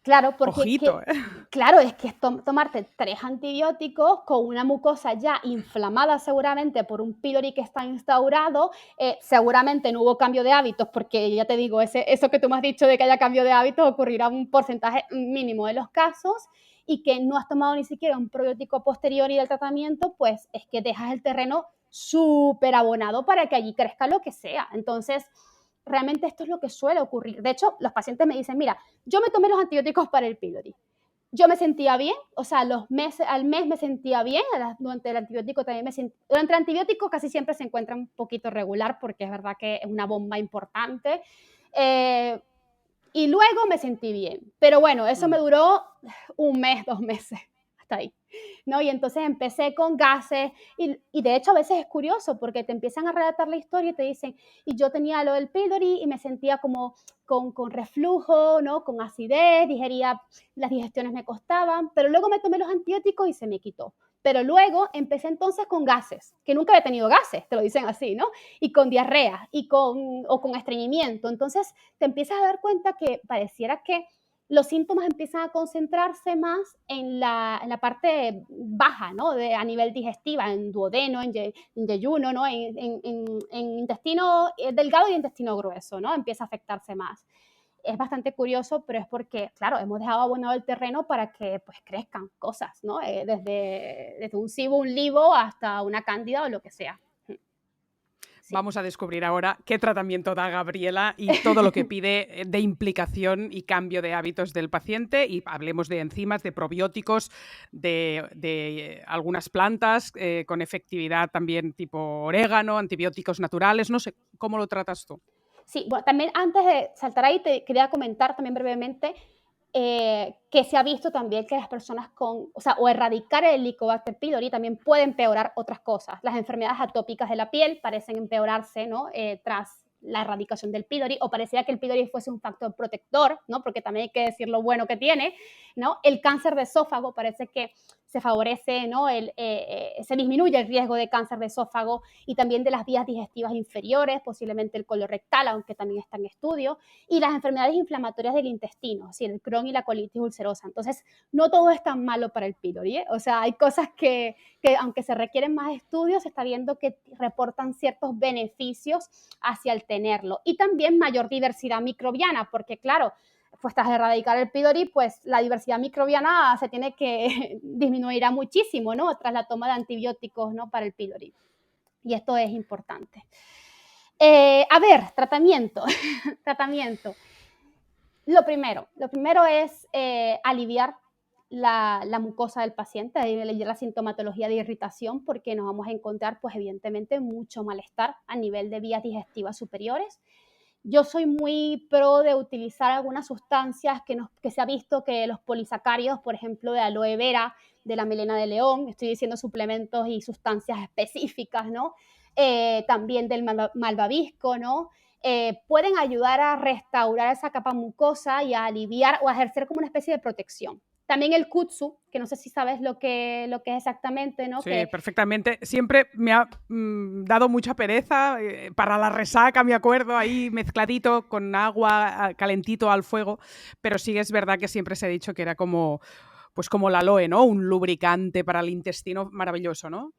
Claro, porque Ojito, ¿eh? claro, es que es tomarte 3 antibióticos con una mucosa ya inflamada seguramente por un pylori que está instaurado, seguramente no hubo cambio de hábitos, porque ya te digo, eso que tú me has dicho de que haya cambio de hábitos ocurrirá un porcentaje mínimo de los casos, y que no has tomado ni siquiera un probiótico posterior y del tratamiento, pues es que dejas el terreno súper abonado para que allí crezca lo que sea. Entonces, realmente esto es lo que suele ocurrir. De hecho, los pacientes me dicen, mira, yo me tomé los antibióticos para el pylori. Yo me sentía bien, o sea, al mes me sentía bien, durante el antibiótico también durante el antibiótico casi siempre se encuentra un poquito regular porque es verdad que es una bomba importante. Eh, y luego me sentí bien. Pero bueno, eso me Mm. duró un mes, 2 meses, hasta ahí. ¿No? Y entonces empecé con gases y de hecho a veces es curioso porque te empiezan a relatar la historia y te dicen, y yo tenía lo del pylori y me sentía como con reflujo, ¿no? Con acidez, digería, las digestiones me costaban, pero luego me tomé los antibióticos y se me quitó. Pero luego empecé entonces con gases, que nunca había tenido gases, te lo dicen así, ¿no? Y con diarrea o con estreñimiento. Entonces te empiezas a dar cuenta que pareciera que los síntomas empiezan a concentrarse más en la parte baja, ¿no? A nivel digestiva, en duodeno, en yeyuno, ¿no? En intestino delgado y intestino grueso, ¿no? Empieza a afectarse más. Es bastante curioso, pero es porque, claro, hemos dejado abonado el terreno para que pues crezcan cosas, ¿no? Desde un SIBO, un LIBO, hasta una cándida o lo que sea. Sí. Vamos a descubrir ahora qué tratamiento da Gabriela y todo lo que pide de implicación y cambio de hábitos del paciente. Y hablemos de enzimas, de probióticos, de algunas plantas con efectividad también tipo orégano, antibióticos naturales. No sé, ¿cómo lo tratas tú? Sí, bueno, también antes de saltar ahí, te quería comentar también brevemente que se ha visto también que las personas o erradicar el Helicobacter pylori también puede empeorar otras cosas. Las enfermedades atópicas de la piel parecen empeorarse, ¿no? Tras la erradicación del pylori, o parecía que el pylori fuese un factor protector, ¿no? Porque también hay que decir lo bueno que tiene, ¿no? El cáncer de esófago parece que se favorece, ¿no? Se disminuye el riesgo de cáncer de esófago y también de las vías digestivas inferiores, posiblemente el colorectal, aunque también está en estudio, y las enfermedades inflamatorias del intestino, así el Crohn y la colitis ulcerosa. Entonces, no todo es tan malo para el pylori, ¿eh? O sea, hay cosas que aunque se requieren más estudios, se está viendo que reportan ciertos beneficios hacia el tenerlo. Y también mayor diversidad microbiana, porque claro, pues tras erradicar el pylori, pues la diversidad microbiana se tiene que disminuirá muchísimo, ¿no? Tras la toma de antibióticos, ¿no? Para el pylori. Y esto es importante. A ver, tratamiento. Tratamiento. Lo primero es aliviar la mucosa del paciente, aliviar la sintomatología de irritación, porque nos vamos a encontrar, pues evidentemente, mucho malestar a nivel de vías digestivas superiores. Yo soy muy pro de utilizar algunas sustancias que se ha visto que los polisacáridos, por ejemplo, de aloe vera, de la melena de león, estoy diciendo suplementos y sustancias específicas, ¿no? También del malvavisco, ¿no? Pueden ayudar a restaurar esa capa mucosa y a aliviar o a ejercer como una especie de protección. También el kudzu, que no sé si sabes lo que es exactamente, ¿no? Sí, perfectamente. Siempre me ha dado mucha pereza para la resaca, me acuerdo, ahí mezcladito con agua calentito al fuego, pero sí es verdad que siempre se ha dicho que era como, pues como la aloe, ¿no? Un lubricante para el intestino maravilloso, ¿no?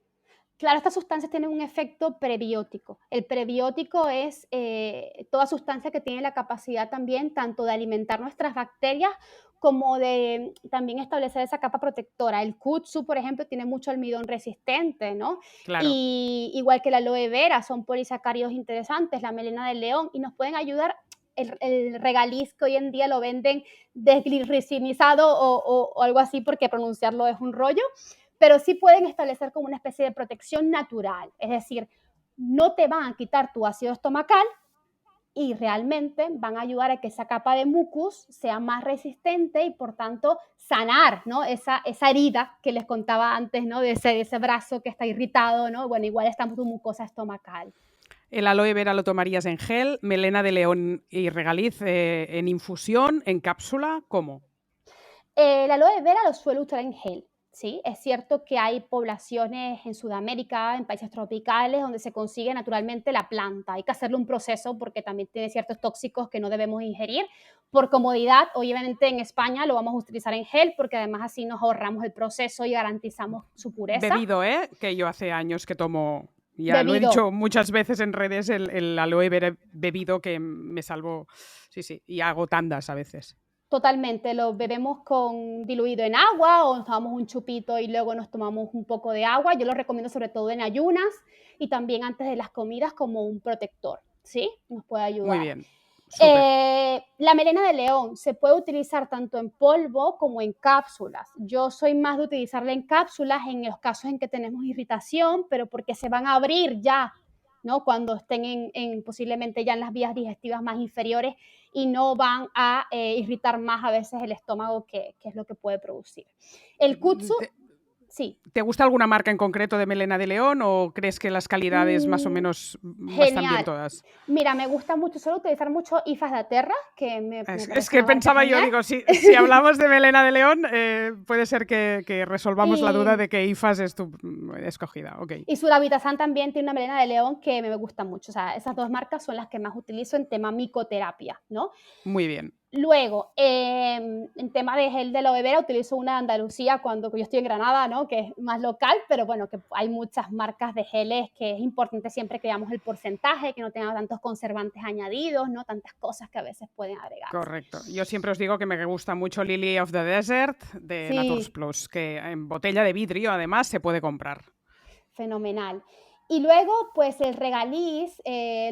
Claro, estas sustancias tienen un efecto prebiótico. El prebiótico es toda sustancia que tiene la capacidad también tanto de alimentar nuestras bacterias como de también establecer esa capa protectora. El kudzu, por ejemplo, tiene mucho almidón resistente, ¿no? Claro. Y igual que la aloe vera, son polisacáridos interesantes, la melena del león, y nos pueden ayudar. El regaliz que hoy en día lo venden desglirricinizado o algo así, porque pronunciarlo es un rollo, pero sí pueden establecer como una especie de protección natural, es decir, no te van a quitar tu ácido estomacal y realmente van a ayudar a que esa capa de mucus sea más resistente y por tanto sanar, ¿no? Esa herida que les contaba antes, ¿no? De ese brazo que está irritado, ¿no? Bueno, igual está tu mucosa estomacal. El aloe vera lo tomarías en gel, melena de león y regaliz en infusión, en cápsula, ¿cómo? El aloe vera lo suelo usar en gel. Sí, es cierto que hay poblaciones en Sudamérica, en países tropicales, donde se consigue naturalmente la planta. Hay que hacerle un proceso porque también tiene ciertos tóxicos que no debemos ingerir. Por comodidad, obviamente en España lo vamos a utilizar en gel porque además así nos ahorramos el proceso y garantizamos su pureza. Bebido, ¿eh? Que yo hace años que tomo, ya lo he Bebido. dicho muchas veces en redes, el aloe vera bebido que me salvo, sí, y hago tandas a veces. Totalmente, lo bebemos diluido en agua o nos tomamos un chupito y luego nos tomamos un poco de agua. Yo lo recomiendo sobre todo en ayunas y también antes de las comidas como un protector, ¿sí? Nos puede ayudar. Muy bien, súper. La melena de león se puede utilizar tanto en polvo como en cápsulas. Yo soy más de utilizarla en cápsulas en los casos en que tenemos irritación, pero porque se van a abrir ya, ¿no? Cuando estén posiblemente ya en las vías digestivas más inferiores y no van a irritar más a veces el estómago, que es lo que puede producir. El kudzu, sí. ¿Te gusta alguna marca en concreto de melena de león o crees que las calidades más o menos están bien todas? Mira, me gusta mucho, suelo utilizar mucho IFAS de Terra, que me es que pensaba yo, digo, si hablamos de melena de león, puede ser que resolvamos la duda de que IFAS es tu escogida. Okay. Y Suravitasan también tiene una melena de león que me gusta mucho. O sea, esas dos marcas son las que más utilizo en tema micoterapia, ¿no? Muy bien. Luego, en tema de gel de aloe vera, utilizo una de Andalucía cuando yo estoy en Granada, ¿no? Que es más local, pero bueno, que hay muchas marcas de geles que es importante siempre que veamos el porcentaje, que no tenga tantos conservantes añadidos, ¿no? Tantas cosas que a veces pueden agregar. Correcto. Yo siempre os digo que me gusta mucho Lily of the Desert de Natures Plus, que en botella de vidrio además se puede comprar. Fenomenal. Y luego, pues el regaliz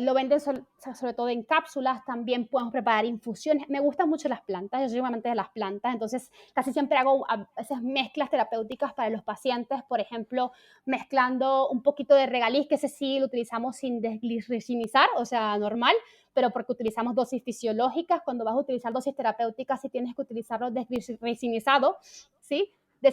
lo venden sobre todo en cápsulas, también podemos preparar infusiones. Me gustan mucho las plantas, yo soy un amante de las plantas, entonces casi siempre hago a veces mezclas terapéuticas para los pacientes, por ejemplo, mezclando un poquito de regaliz, que ese sí lo utilizamos sin desglicinizar, o sea, normal, pero porque utilizamos dosis fisiológicas. Cuando vas a utilizar dosis terapéuticas, sí tienes que utilizarlo desglicinizado, ¿sí? Ay,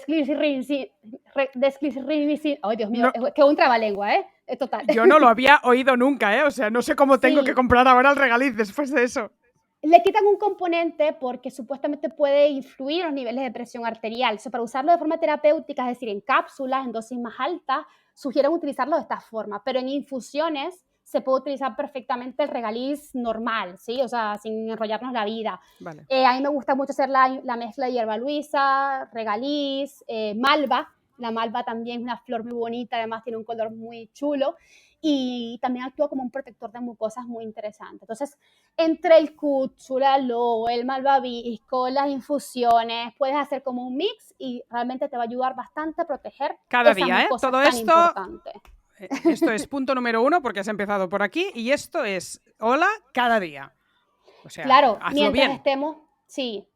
Dios mío, no. Es que un trabalengua, ¿eh? Es total. Yo no lo había oído nunca, ¿eh? O sea, no sé cómo tengo que comprar ahora el regaliz después de eso. Le quitan un componente porque supuestamente puede influir en los niveles de presión arterial. So, para usarlo de forma terapéutica, es decir, en cápsulas, en dosis más altas, sugieren utilizarlo de esta forma, pero en infusiones se puede utilizar perfectamente el regaliz normal, ¿sí? O sea, sin enrollarnos la vida. Vale. A mí me gusta mucho hacer la mezcla de hierba luisa, regaliz, malva. La malva también es una flor muy bonita, además tiene un color muy chulo y también actúa como un protector de mucosas muy interesante. Entonces, entre el kutsu, la aloe, el malvavisco, las infusiones, puedes hacer como un mix y realmente te va a ayudar bastante a proteger Cada esa día, ¿eh? mucosa Todo tan esto, importante. esto es punto número 1 porque has empezado por aquí y esto es hola cada día. O sea, Claro, hazlo mientras bien. estemos, sí,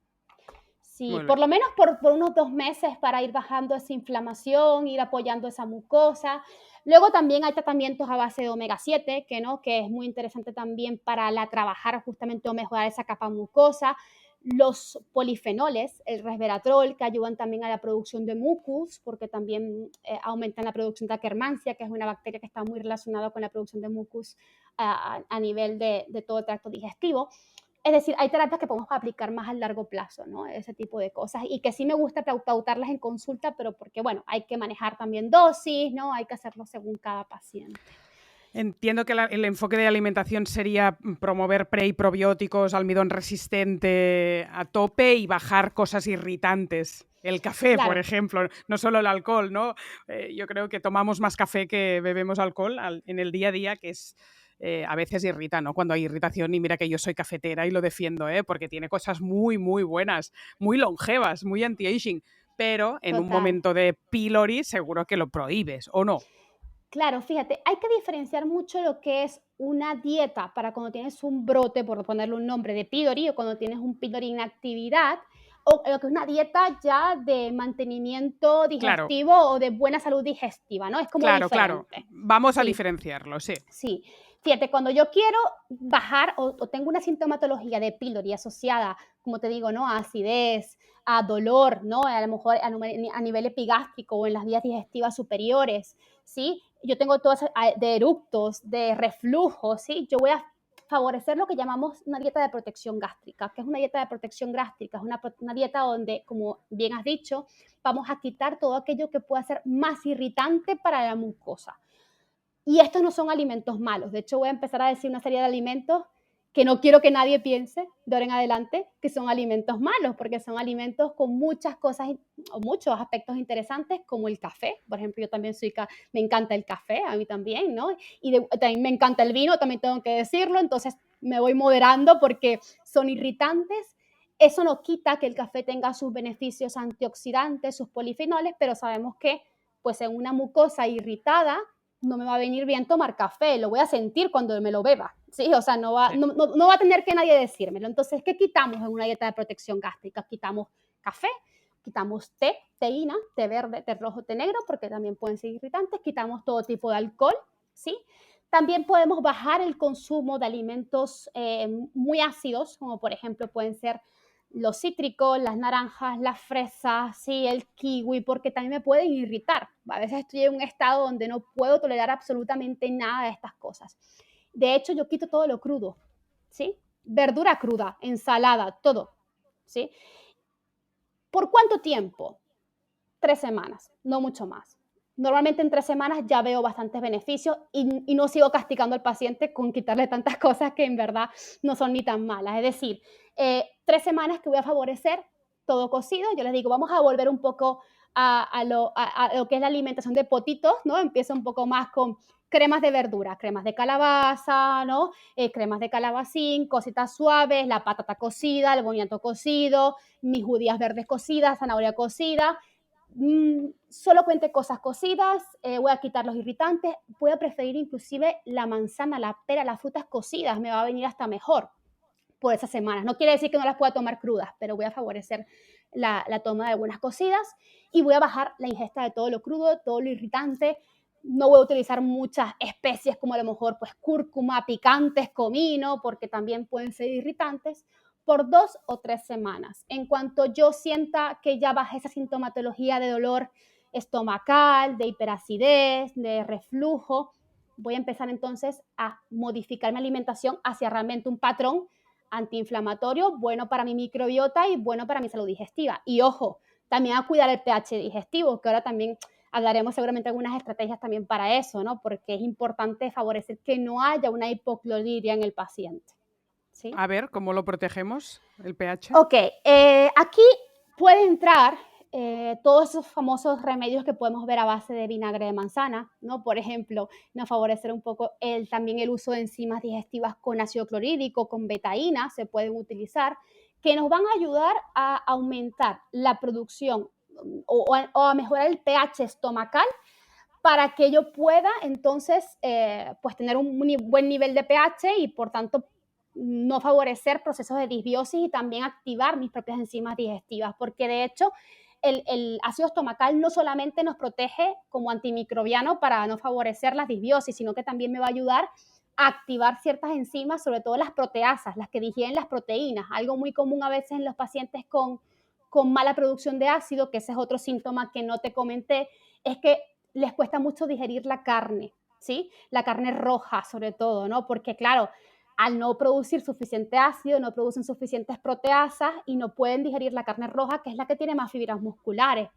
sí, Muy por bien. lo menos por unos 2 meses para ir bajando esa inflamación, ir apoyando esa mucosa. Luego también hay tratamientos a base de omega 7, que, ¿no? Que es muy interesante también para trabajar justamente o mejorar esa capa mucosa. Los polifenoles, el resveratrol, que ayudan también a la producción de mucus, porque también aumentan la producción de Akkermansia, que es una bacteria que está muy relacionada con la producción de mucus a nivel de todo el tracto digestivo. Es decir, hay terapias que podemos aplicar más a largo plazo, ¿no? Ese tipo de cosas. Y que sí me gusta pautarlas en consulta, pero porque, bueno, hay que manejar también dosis, ¿no? Hay que hacerlo según cada paciente. Entiendo que el enfoque de alimentación sería promover pre y probióticos, almidón resistente a tope y bajar cosas irritantes. El café, por Claro, ejemplo, no solo el alcohol, ¿no? Yo creo que tomamos más café que bebemos alcohol en el día a día, que es a veces irrita, ¿no? Cuando hay irritación, y mira que yo soy cafetera y lo defiendo, ¿eh? Porque tiene cosas muy, muy buenas, muy longevas, muy anti-aging, pero en un total. momento de pylori seguro que lo prohíbes, ¿o no? Claro, fíjate, hay que diferenciar mucho lo que es una dieta para cuando tienes un brote, por ponerle un nombre, de pylori o cuando tienes un pylori en actividad, o lo que es una dieta ya de mantenimiento Claro. digestivo o de buena salud digestiva, ¿no? Es como Claro, claro. diferente. Vamos a Sí. diferenciarlo, sí. Sí, fíjate, cuando yo quiero bajar o tengo una sintomatología de pylori asociada, como te digo, ¿no? A acidez, a dolor, ¿no? A lo mejor a nivel epigástrico o en las vías digestivas superiores, ¿sí? Yo tengo todas de eructos, de reflujo, ¿sí? Yo voy a favorecer lo que llamamos una dieta de protección gástrica. ¿Qué es una dieta de protección gástrica? Es una dieta donde, como bien has dicho, vamos a quitar todo aquello que pueda ser más irritante para la mucosa. Y estos no son alimentos malos. De hecho, voy a empezar a decir una serie de alimentos que no quiero que nadie piense de ahora en adelante que son alimentos malos, porque son alimentos con muchas cosas o muchos aspectos interesantes, como el café. Por ejemplo, yo también me encanta el café, a mí también, ¿no? Y también me encanta el vino, también tengo que decirlo. Entonces me voy moderando porque son irritantes. Eso no quita que el café tenga sus beneficios antioxidantes, sus polifenoles, pero sabemos que pues en una mucosa irritada no me va a venir bien tomar café, lo voy a sentir cuando me lo beba, ¿sí? O sea, Sí. no va a tener que nadie decírmelo. Entonces, ¿qué quitamos en una dieta de protección gástrica? Quitamos café, quitamos teína, té verde, té rojo, té negro, porque también pueden ser irritantes, quitamos todo tipo de alcohol, ¿sí? También podemos bajar el consumo de alimentos muy ácidos, como por ejemplo pueden ser los cítricos, las naranjas, las fresas, sí, el kiwi, porque también me pueden irritar. A veces estoy en un estado donde no puedo tolerar absolutamente nada de estas cosas. De hecho, yo quito todo lo crudo, ¿sí? Verdura cruda, ensalada, todo, ¿sí? ¿Por cuánto tiempo? 3 semanas, no mucho más. Normalmente en 3 semanas ya veo bastantes beneficios y no sigo castigando al paciente con quitarle tantas cosas que en verdad no son ni tan malas. Es decir, 3 semanas que voy a favorecer todo cocido. Yo les digo, vamos a volver un poco a lo que es la alimentación de potitos, ¿no? Empiezo un poco más con cremas de verdura, cremas de calabaza, ¿no? Cremas de calabacín, cositas suaves, la patata cocida, el boniato cocido, mis judías verdes cocidas, zanahoria cocida, solo cuente cosas cocidas, voy a quitar los irritantes, voy a preferir inclusive la manzana, la pera, las frutas cocidas, me va a venir hasta mejor por esas semanas. No quiere decir que no las pueda tomar crudas, pero voy a favorecer la toma de algunas cocidas y voy a bajar la ingesta de todo lo crudo, todo lo irritante. No voy a utilizar muchas especies como a lo mejor pues cúrcuma, picantes, comino, porque también pueden ser irritantes por 2 o 3 semanas. En cuanto yo sienta que ya bajé esa sintomatología de dolor estomacal, de hiperacidez, de reflujo, voy a empezar entonces a modificar mi alimentación hacia realmente un patrón antiinflamatorio, bueno para mi microbiota y bueno para mi salud digestiva. Y ojo, también a cuidar el pH digestivo, que ahora también hablaremos seguramente algunas estrategias también para eso, ¿no? Porque es importante favorecer que no haya una hipoclorhidria en el paciente, ¿sí? A ver, ¿cómo lo protegemos, el pH? Ok, aquí puede entrar todos esos famosos remedios que podemos ver a base de vinagre de manzana, ¿no? Por ejemplo, nos favorecer un poco también el uso de enzimas digestivas con ácido clorhídrico, con betaína, se pueden utilizar, que nos van a ayudar a aumentar la producción o a mejorar el pH estomacal para que yo pueda entonces pues tener un buen nivel de pH y por tanto no favorecer procesos de disbiosis y también activar mis propias enzimas digestivas, porque de hecho el ácido estomacal no solamente nos protege como antimicrobiano para no favorecer las disbiosis, sino que también me va a ayudar a activar ciertas enzimas, sobre todo las proteasas, las que digieren las proteínas, algo muy común a veces en los pacientes con mala producción de ácido, que ese es otro síntoma que no te comenté, es que les cuesta mucho digerir la carne, ¿sí? La carne roja sobre todo, ¿no? Porque claro, al no producir suficiente ácido, no producen suficientes proteasas y no pueden digerir la carne roja, que es la que tiene más fibras musculares.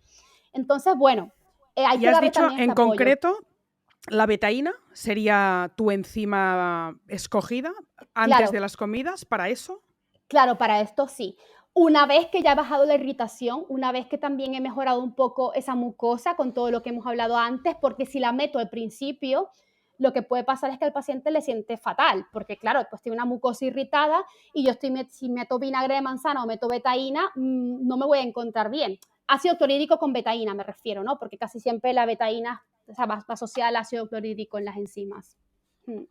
Entonces, bueno, hay Y que has darle dicho, también ese en apoyo. concreto, la betaína sería tu enzima escogida antes Claro, de las comidas para eso. claro, para esto sí. Una vez que ya ha bajado la irritación, una vez que también he mejorado un poco esa mucosa con todo lo que hemos hablado antes, porque si la meto al principio, lo que puede pasar es que al paciente le siente fatal, porque claro, pues tiene una mucosa irritada y yo si meto vinagre de manzana o meto betaína, no me voy a encontrar bien. Ácido clorhídrico con betaína me refiero, ¿no? Porque casi siempre la betaína, o sea, va asociada al ácido clorhídrico en las enzimas. Mm.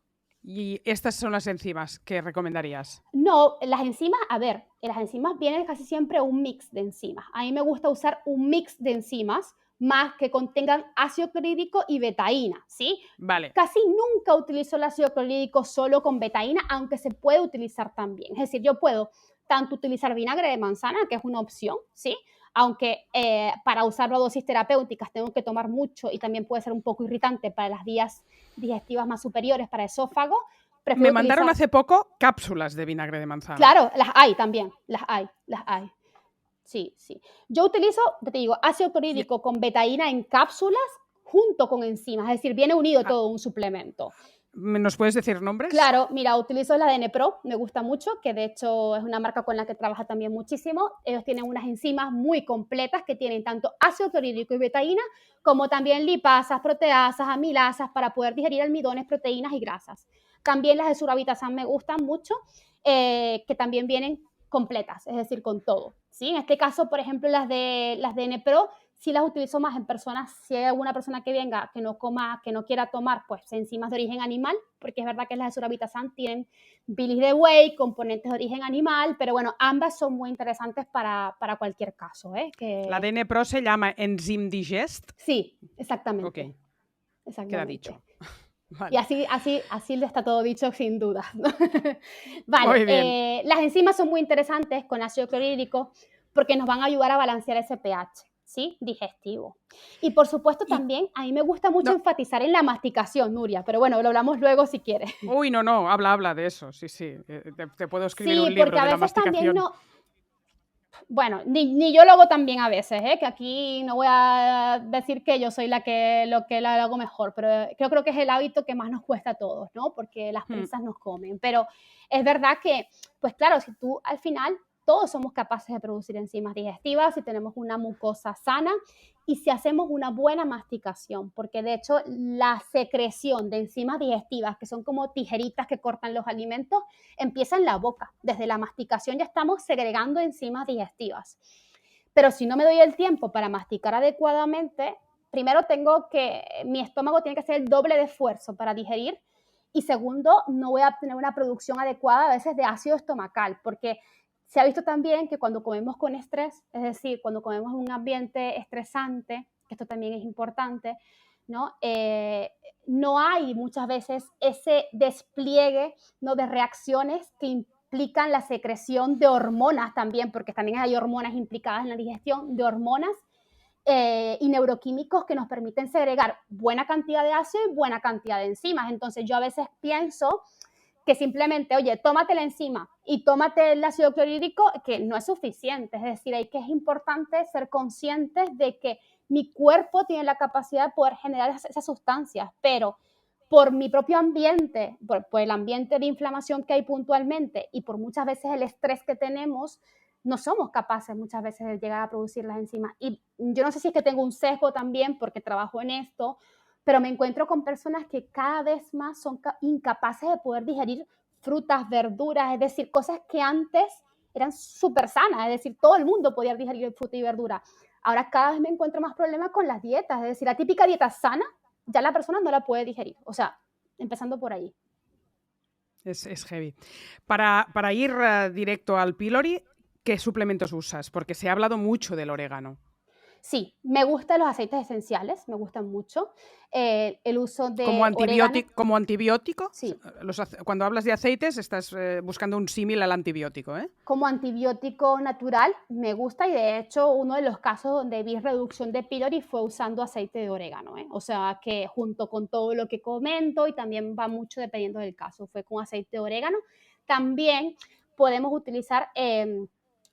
Y estas son las enzimas que recomendarías. No, las enzimas, a ver, las enzimas vienen casi siempre un mix de enzimas. A mí me gusta usar un mix de enzimas más que contengan ácido clorhídrico y betaína, ¿sí? Vale. Casi nunca utilizo el ácido clorhídrico solo con betaína, aunque se puede utilizar también. Es decir, yo puedo tanto utilizar vinagre de manzana, que es una opción, ¿sí? Aunque para usarlo a dosis terapéuticas tengo que tomar mucho y también puede ser un poco irritante para las vías digestivas más superiores, para el esófago, Me prefiero mandaron utilizar. hace poco cápsulas de vinagre de manzana. Claro, las hay también, las hay. Sí, sí. Yo utilizo, te digo, ácido Y, clorhídrico con betaína en cápsulas junto con enzimas, es decir, viene unido ah, todo un suplemento. ¿nos puedes decir nombres? Claro, mira, utilizo la de Nepro, me gusta mucho, que de hecho es una marca con la que trabaja también muchísimo. Ellos tienen unas enzimas muy completas que tienen tanto ácido clorhídrico y betaína, como también lipasas, proteasas, amilasas, para poder digerir almidones, proteínas y grasas. También las de Surabitasan me gustan mucho, que también vienen completas, es decir, con todo. ¿Sí? En este caso, por ejemplo, las de Nepro sí las utilizo más en personas, si hay alguna persona que venga que no coma, que no quiera tomar pues enzimas de origen animal, porque es verdad que las de Surabitasan tienen bilis de whey, componentes de origen animal, pero bueno, ambas son muy interesantes para cualquier caso, ¿eh? La Que... DN Pro se llama Enzym Digest. Sí, Ok, exactamente, queda exactamente. dicho. Y Vale. así le está todo dicho sin duda. Vale, Muy bien. las enzimas son muy interesantes con ácido clorhídrico porque nos van a ayudar a balancear ese pH, ¿sí? Digestivo. Y por supuesto Y también a mí me gusta mucho no, enfatizar en la masticación, Nuria, pero bueno, lo hablamos luego si quieres. uy, no, habla de eso. Sí, sí. Te puedo escribir Sí, un porque libro a de la veces también masticación. no, bueno, ni yo lo hago tan bien a veces, ¿eh? Que aquí no voy a decir que yo soy lo que la hago mejor, pero yo creo que es el hábito que más nos cuesta a todos, ¿no? Porque las Hmm. prisas nos comen. Pero es verdad que, pues claro, si tú al final todos somos capaces de producir enzimas digestivas si tenemos una mucosa sana y si hacemos una buena masticación, porque de hecho la secreción de enzimas digestivas, que son como tijeritas que cortan los alimentos, empieza en la boca. Desde la masticación ya estamos segregando enzimas digestivas. Pero si no me doy el tiempo para masticar adecuadamente, primero mi estómago tiene que hacer el doble de esfuerzo para digerir y segundo, no voy a tener una producción adecuada a veces de ácido estomacal, porque se ha visto también que cuando comemos con estrés, es decir, cuando comemos en un ambiente estresante, que esto también es importante, ¿no? No hay muchas veces ese despliegue, ¿no? De reacciones que implican la secreción de hormonas también, porque también hay hormonas implicadas en la digestión, de hormonas y neuroquímicos que nos permiten segregar buena cantidad de ácido y buena cantidad de enzimas. Entonces yo a veces pienso que simplemente, oye, tómate la enzima y tómate el ácido clorhídrico, que no es suficiente. Es decir, es importante ser conscientes de que mi cuerpo tiene la capacidad de poder generar esas sustancias, pero por mi propio ambiente, por el ambiente de inflamación que hay puntualmente y por muchas veces el estrés que tenemos, no somos capaces muchas veces de llegar a producir las enzimas. Y yo no sé si es que tengo un sesgo también porque trabajo en esto, pero me encuentro con personas que cada vez más son incapaces de poder digerir frutas, verduras, es decir, cosas que antes eran súper sanas, es decir, todo el mundo podía digerir fruta y verdura. Ahora cada vez me encuentro más problemas con las dietas, es decir, la típica dieta sana, ya la persona no la puede digerir, o sea, empezando por ahí. Es heavy. Para ir directo al pylori, ¿qué suplementos usas? Porque se ha hablado mucho del orégano. Sí, me gustan los aceites esenciales, me gustan mucho. El uso ¿Como de orégano, como antibiótico? sí, Cuando hablas de aceites estás buscando un símil al antibiótico, ¿eh? como antibiótico natural me gusta y de hecho uno de los casos donde vi reducción de pylori fue usando aceite de orégano, ¿eh? O sea que junto con todo lo que comento y también va mucho dependiendo del caso, fue con aceite de orégano. También podemos utilizar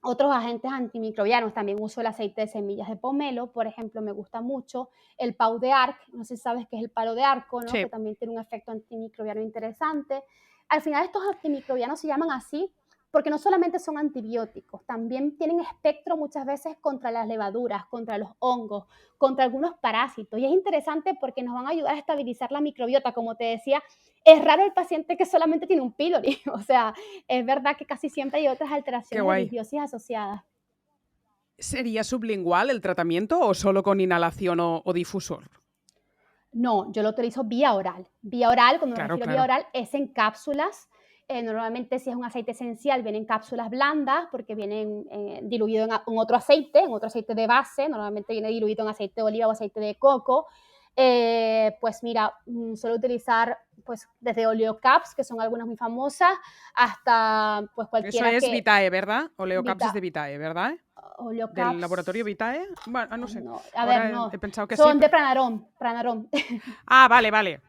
otros agentes antimicrobianos, también uso el aceite de semillas de pomelo, por ejemplo, me gusta mucho el pau de arc, no sé si sabes qué es el palo de arco, ¿no? Sí. Que también tiene un efecto antimicrobiano interesante. Al final estos antimicrobianos se llaman así porque no solamente son antibióticos, también tienen espectro muchas veces contra las levaduras, contra los hongos, contra algunos parásitos. Y es interesante porque nos van a ayudar a estabilizar la microbiota. Como te decía, es raro el paciente que solamente tiene un pylori. O sea, es verdad que casi siempre hay otras Qué alteraciones de guay. disbiosis asociadas. ¿Sería sublingual el tratamiento o solo con inhalación o difusor? No, yo lo utilizo vía oral. Vía oral, cuando me Claro, refiero a vía claro. oral, es en cápsulas. Normalmente si es un aceite esencial, vienen cápsulas blandas porque vienen diluido en otro aceite de base. Normalmente viene diluido en aceite de oliva o aceite de coco. Pues mira, suelo utilizar pues desde Oleocaps, que son algunas muy famosas, hasta pues Eso cualquiera es que... Vitae, ¿verdad? Oleocaps es Vita, de Vitae, ¿verdad? ¿Del laboratorio Oleocaps, Vitae? Bueno, no sé. no, a ver, Ahora he no, pensado que sí. son de Pranarom. Ah, vale, vale.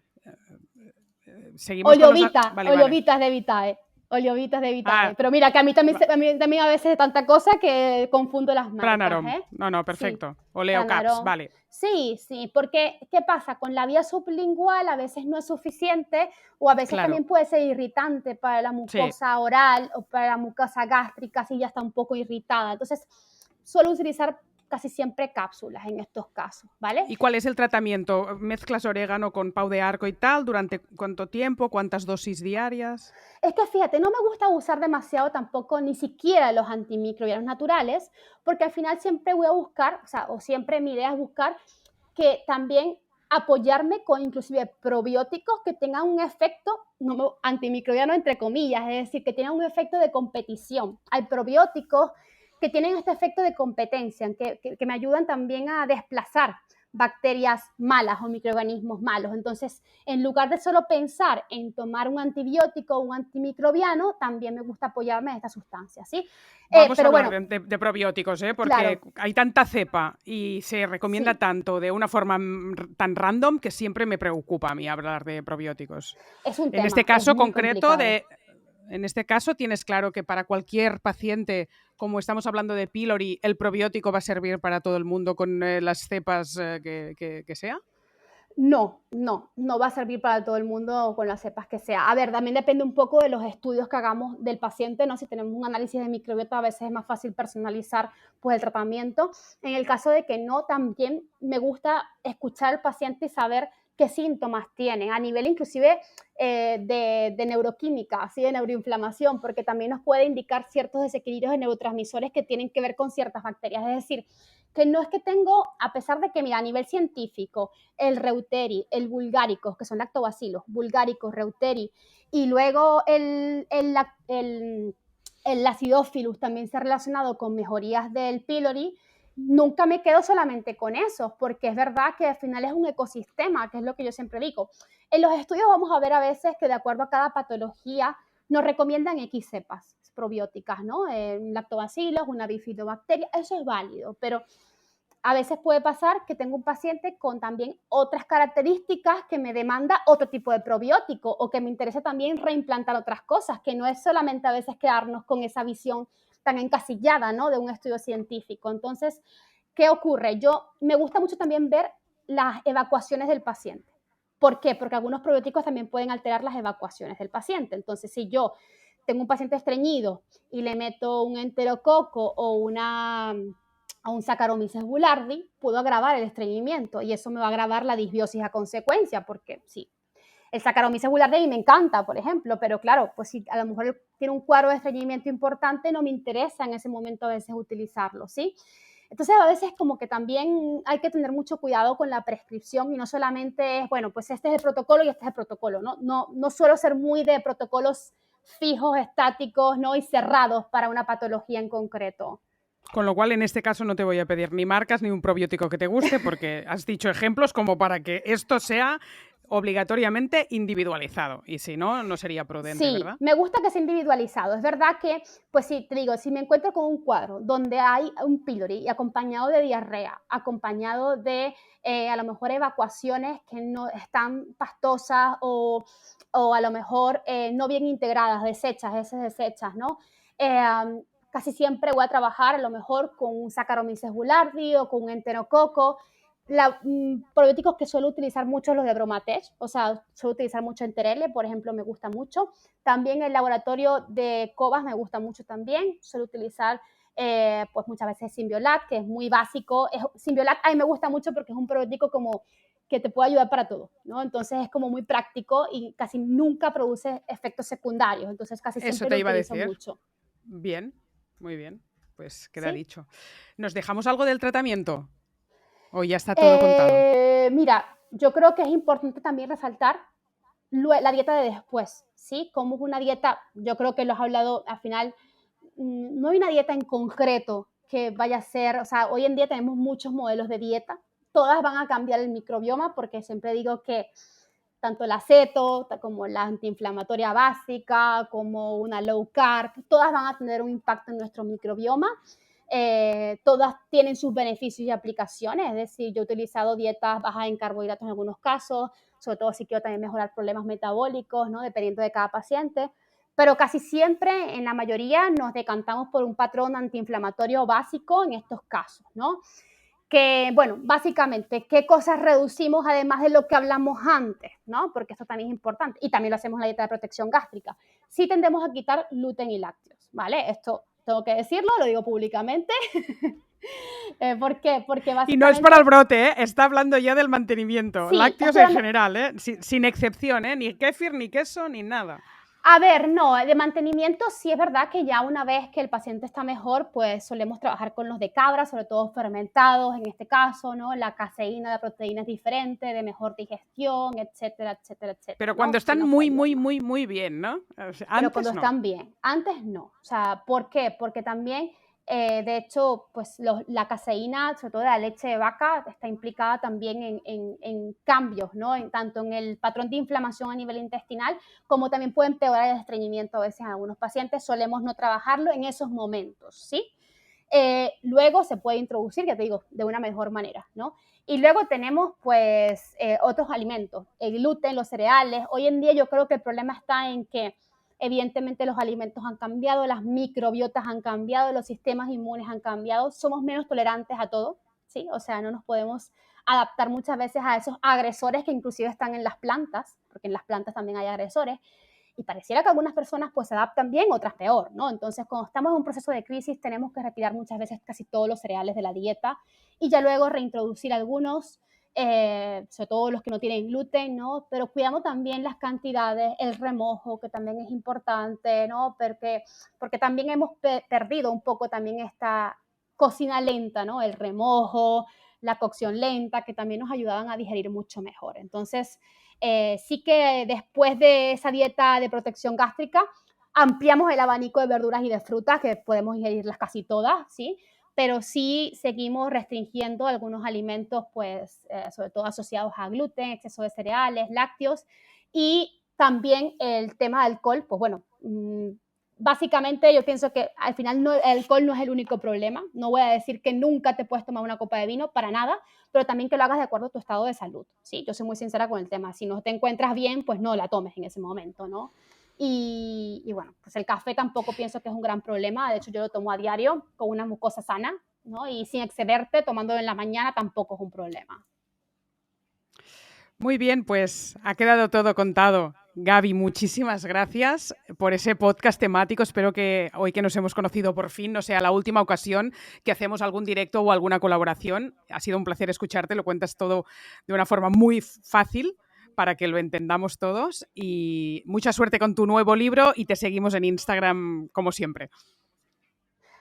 Seguimos con los... Oliovita, Vale, vale. Oliovitas de Vitae. Oliovitas de Vitae. Ah, Pero mira, que va- a mí también a veces es tanta cosa que confundo las marcas, Pranarom. ¿eh? No, no, Sí, perfecto. Oleocaps, Pranarom. vale. Sí, sí, porque ¿qué pasa? Con la vía sublingual a veces no es suficiente o a veces Claro, también puede ser irritante para la sí. mucosa oral o para la mucosa gástrica si ya está un poco irritada. Entonces, suelo utilizar casi siempre cápsulas en estos casos, ¿vale? ¿Y cuál es el tratamiento? ¿Mezclas orégano con pau de arco y tal? ¿Durante cuánto tiempo? ¿Cuántas dosis diarias? Es que fíjate, no me gusta usar demasiado tampoco ni siquiera los antimicrobianos naturales, porque al final siempre voy a buscar, o siempre mi idea es buscar que también apoyarme con inclusive probióticos que tengan un efecto antimicrobiano entre comillas, es decir, que tengan un efecto de competición. Hay probióticos que tienen este efecto de competencia, que me ayudan también a desplazar bacterias malas o microorganismos malos. Entonces, en lugar de solo pensar en tomar un antibiótico o un antimicrobiano, también me gusta apoyarme en esta sustancia, ¿sí? Vamos a Pero hablar bueno, de probióticos, ¿eh? Porque claro, hay tanta cepa y se recomienda sí, tanto de una forma tan random que siempre me preocupa a mí hablar de probióticos. es un En este tema, es caso muy concreto, complicado. en este caso tienes claro que para cualquier paciente, como estamos hablando de pylori, el probiótico va a servir para todo el mundo con las cepas que sea. No, no, no va a servir para todo el mundo con las cepas que sea. A ver, también depende un poco de los estudios que hagamos del paciente, ¿no? Si tenemos un análisis de microbiota, a veces es más fácil personalizar pues, el tratamiento. En el caso de que no, también me gusta escuchar al paciente y saber qué síntomas tiene, a nivel inclusive de neuroquímica, así de neuroinflamación, porque también nos puede indicar ciertos desequilibrios de neurotransmisores que tienen que ver con ciertas bacterias. Es decir, que no es que tengo, a pesar de que, mira, a nivel científico, el Reuteri, el Bulgaricus, que son lactobacilos, Bulgaricus, Reuteri, y luego el Acidophilus también se ha relacionado con mejorías del pylori, nunca me quedo solamente con eso, porque es verdad que al final es un ecosistema, que es lo que yo siempre digo. En los estudios vamos a ver a veces que de acuerdo a cada patología nos recomiendan X cepas probióticas, ¿no? Lactobacilos, una bifidobacteria, eso es válido, pero a veces puede pasar que tengo un paciente con también otras características que me demanda otro tipo de probiótico o que me interesa también reimplantar otras cosas, que no es solamente a veces quedarnos con esa visión tan encasillada, ¿no? De un estudio científico. Entonces, ¿qué ocurre? Me gusta mucho también ver las evacuaciones del paciente. ¿Por qué? Porque algunos probióticos también pueden alterar las evacuaciones del paciente. Entonces, si yo tengo un paciente estreñido y le meto un enterococo o un Saccharomyces boulardii, puedo agravar el estreñimiento y eso me va a agravar la disbiosis a consecuencia, porque sí, el Saccharomyces boulardii me encanta, por ejemplo, pero claro, pues si a lo mejor tiene un cuadro de estreñimiento importante, no me interesa en ese momento a veces utilizarlo, ¿sí? Entonces, a veces como que también hay que tener mucho cuidado con la prescripción y no solamente es, bueno, pues este es el protocolo y este es el protocolo, ¿no? No suelo ser muy de protocolos fijos, estáticos, ¿no? Y cerrados para una patología en concreto. Con lo cual, en este caso, no te voy a pedir ni marcas ni un probiótico que te guste, porque has dicho ejemplos como para que esto sea obligatoriamente individualizado. Y si no, no sería prudente, Sí, ¿verdad? me gusta que sea individualizado. Es verdad que, pues sí, te digo, si me encuentro con un cuadro donde hay un pylori y acompañado de diarrea, acompañado de a lo mejor evacuaciones que no están pastosas o a lo mejor no bien integradas, desechas, heces desechas, ¿no? Casi siempre voy a trabajar a lo mejor con un Saccharomyces boulardii o con un enterococo. Probióticos que suelo utilizar mucho los de Bromatech, o sea, suelo utilizar mucho Enterele, por ejemplo, me gusta mucho. También el laboratorio de Cobas me gusta mucho también. Suelo utilizar pues muchas veces Symbiolat, que es muy básico. Symbiolat a mí me gusta mucho porque es un probiótico como que te puede ayudar para todo, ¿no? Entonces es como muy práctico y casi nunca produce efectos secundarios, entonces casi Eso siempre lo te iba a utilizo decir. mucho. Bien, muy bien. Pues queda ¿Sí? dicho. ¿Nos dejamos algo del tratamiento? ¿O ya está todo contado? Mira, yo creo que es importante también resaltar la dieta de después, ¿sí? Como es una dieta, yo creo que lo has hablado al final, no hay una dieta en concreto que vaya a ser, o sea, hoy en día tenemos muchos modelos de dieta, todas van a cambiar el microbioma porque siempre digo que tanto el aceto como la antiinflamatoria básica, como una low carb, todas van a tener un impacto en nuestro microbioma. Todas tienen sus beneficios y aplicaciones, es decir, yo he utilizado dietas bajas en carbohidratos en algunos casos, sobre todo si quiero también mejorar problemas metabólicos, ¿no? Dependiendo de cada paciente, pero casi siempre, en la mayoría, nos decantamos por un patrón antiinflamatorio básico en estos casos, ¿no? Que, bueno, básicamente, ¿qué cosas reducimos además de lo que hablamos antes? ¿No? Porque esto también es importante. Y también lo hacemos en la dieta de protección gástrica. Sí tendemos a quitar gluten y lácteos, ¿vale? Esto tengo que decirlo, lo digo públicamente. ¿Por qué? Porque Y no es para el básicamente, brote, ¿eh? Está hablando ya del mantenimiento. sí, Lácteos en general, ¿eh? Sin excepción, ¿eh? Ni kéfir, ni queso, ni nada. a ver, no, de mantenimiento sí es verdad que ya una vez que el paciente está mejor, pues solemos trabajar con los de cabra, sobre todo fermentados en este caso, ¿no? La caseína, la proteína es diferente, de mejor digestión, etcétera, etcétera, etcétera, Pero cuando ¿no? Que están nos puede muy, ayudar muy, más. muy, muy bien, ¿no? O sea, Pero cuando antes no. están bien, antes no. O sea, ¿por qué? Porque también, de hecho, pues la caseína, sobre todo de la leche de vaca, está implicada también en cambios, ¿no? Tanto en el patrón de inflamación a nivel intestinal, como también puede empeorar el estreñimiento a veces en algunos pacientes. Solemos no trabajarlo en esos momentos, ¿sí? Luego se puede introducir, ya te digo, de una mejor manera, ¿no? Y luego tenemos, pues, otros alimentos, el gluten, los cereales. Hoy en día yo creo que el problema está en que, evidentemente, los alimentos han cambiado, las microbiotas han cambiado, los sistemas inmunes han cambiado, somos menos tolerantes a todo, ¿sí? O sea, no nos podemos adaptar muchas veces a esos agresores que inclusive están en las plantas, porque en las plantas también hay agresores, y pareciera que algunas personas pues se adaptan bien, otras peor, ¿no? Entonces, cuando estamos en un proceso de crisis, tenemos que retirar muchas veces casi todos los cereales de la dieta y ya luego reintroducir algunos, sobre todo los que no tienen gluten, ¿no? Pero cuidamos también las cantidades, el remojo, que también es importante, ¿no? Porque también hemos perdido un poco también esta cocina lenta, ¿no? El remojo, la cocción lenta, que también nos ayudaban a digerir mucho mejor. Entonces, sí que después de esa dieta de protección gástrica, ampliamos el abanico de verduras y de frutas, que podemos ingerirlas casi todas, ¿sí? Pero sí seguimos restringiendo algunos alimentos, pues, sobre todo asociados a gluten, exceso de cereales, lácteos, y también el tema de alcohol, pues bueno, básicamente yo pienso que al final el alcohol no es el único problema. No voy a decir que nunca te puedes tomar una copa de vino, para nada, pero también que lo hagas de acuerdo a tu estado de salud, ¿sí? Yo soy muy sincera con el tema. Si no te encuentras bien, pues no la tomes en ese momento, ¿no? Y bueno, pues el café tampoco pienso que es un gran problema. De hecho, yo lo tomo a diario con una mucosa sana, ¿no? Y sin excederte, tomándolo en la mañana tampoco es un problema. Muy bien, pues ha quedado todo contado. Gaby, muchísimas gracias por ese podcast temático. Espero que hoy que nos hemos conocido por fin no sea la última ocasión que hacemos algún directo o alguna colaboración. Ha sido un placer escucharte, lo cuentas todo de una forma muy fácil para que lo entendamos todos, y mucha suerte con tu nuevo libro y te seguimos en Instagram como siempre.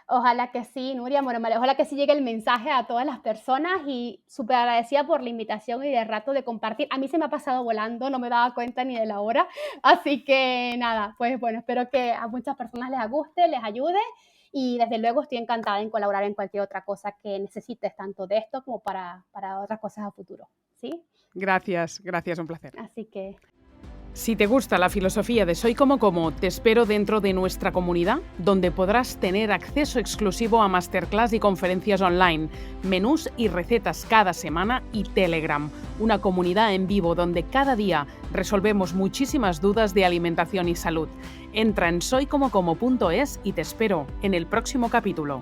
Ojalá que sí, Nuria, bueno, ojalá que sí llegue el mensaje a todas las personas y súper agradecida por la invitación y de rato de compartir. A mí se me ha pasado volando, no me daba cuenta ni de la hora, así que nada, pues bueno, espero que a muchas personas les guste, les ayude y desde luego estoy encantada en colaborar en cualquier otra cosa que necesites, tanto de esto como para otras cosas a futuro, ¿sí? Gracias, un placer. Así que... Si te gusta la filosofía de Soy Como Como, te espero dentro de nuestra comunidad, donde podrás tener acceso exclusivo a masterclass y conferencias online, menús y recetas cada semana y Telegram, una comunidad en vivo donde cada día resolvemos muchísimas dudas de alimentación y salud. Entra en soycomocomo.es y te espero en el próximo capítulo.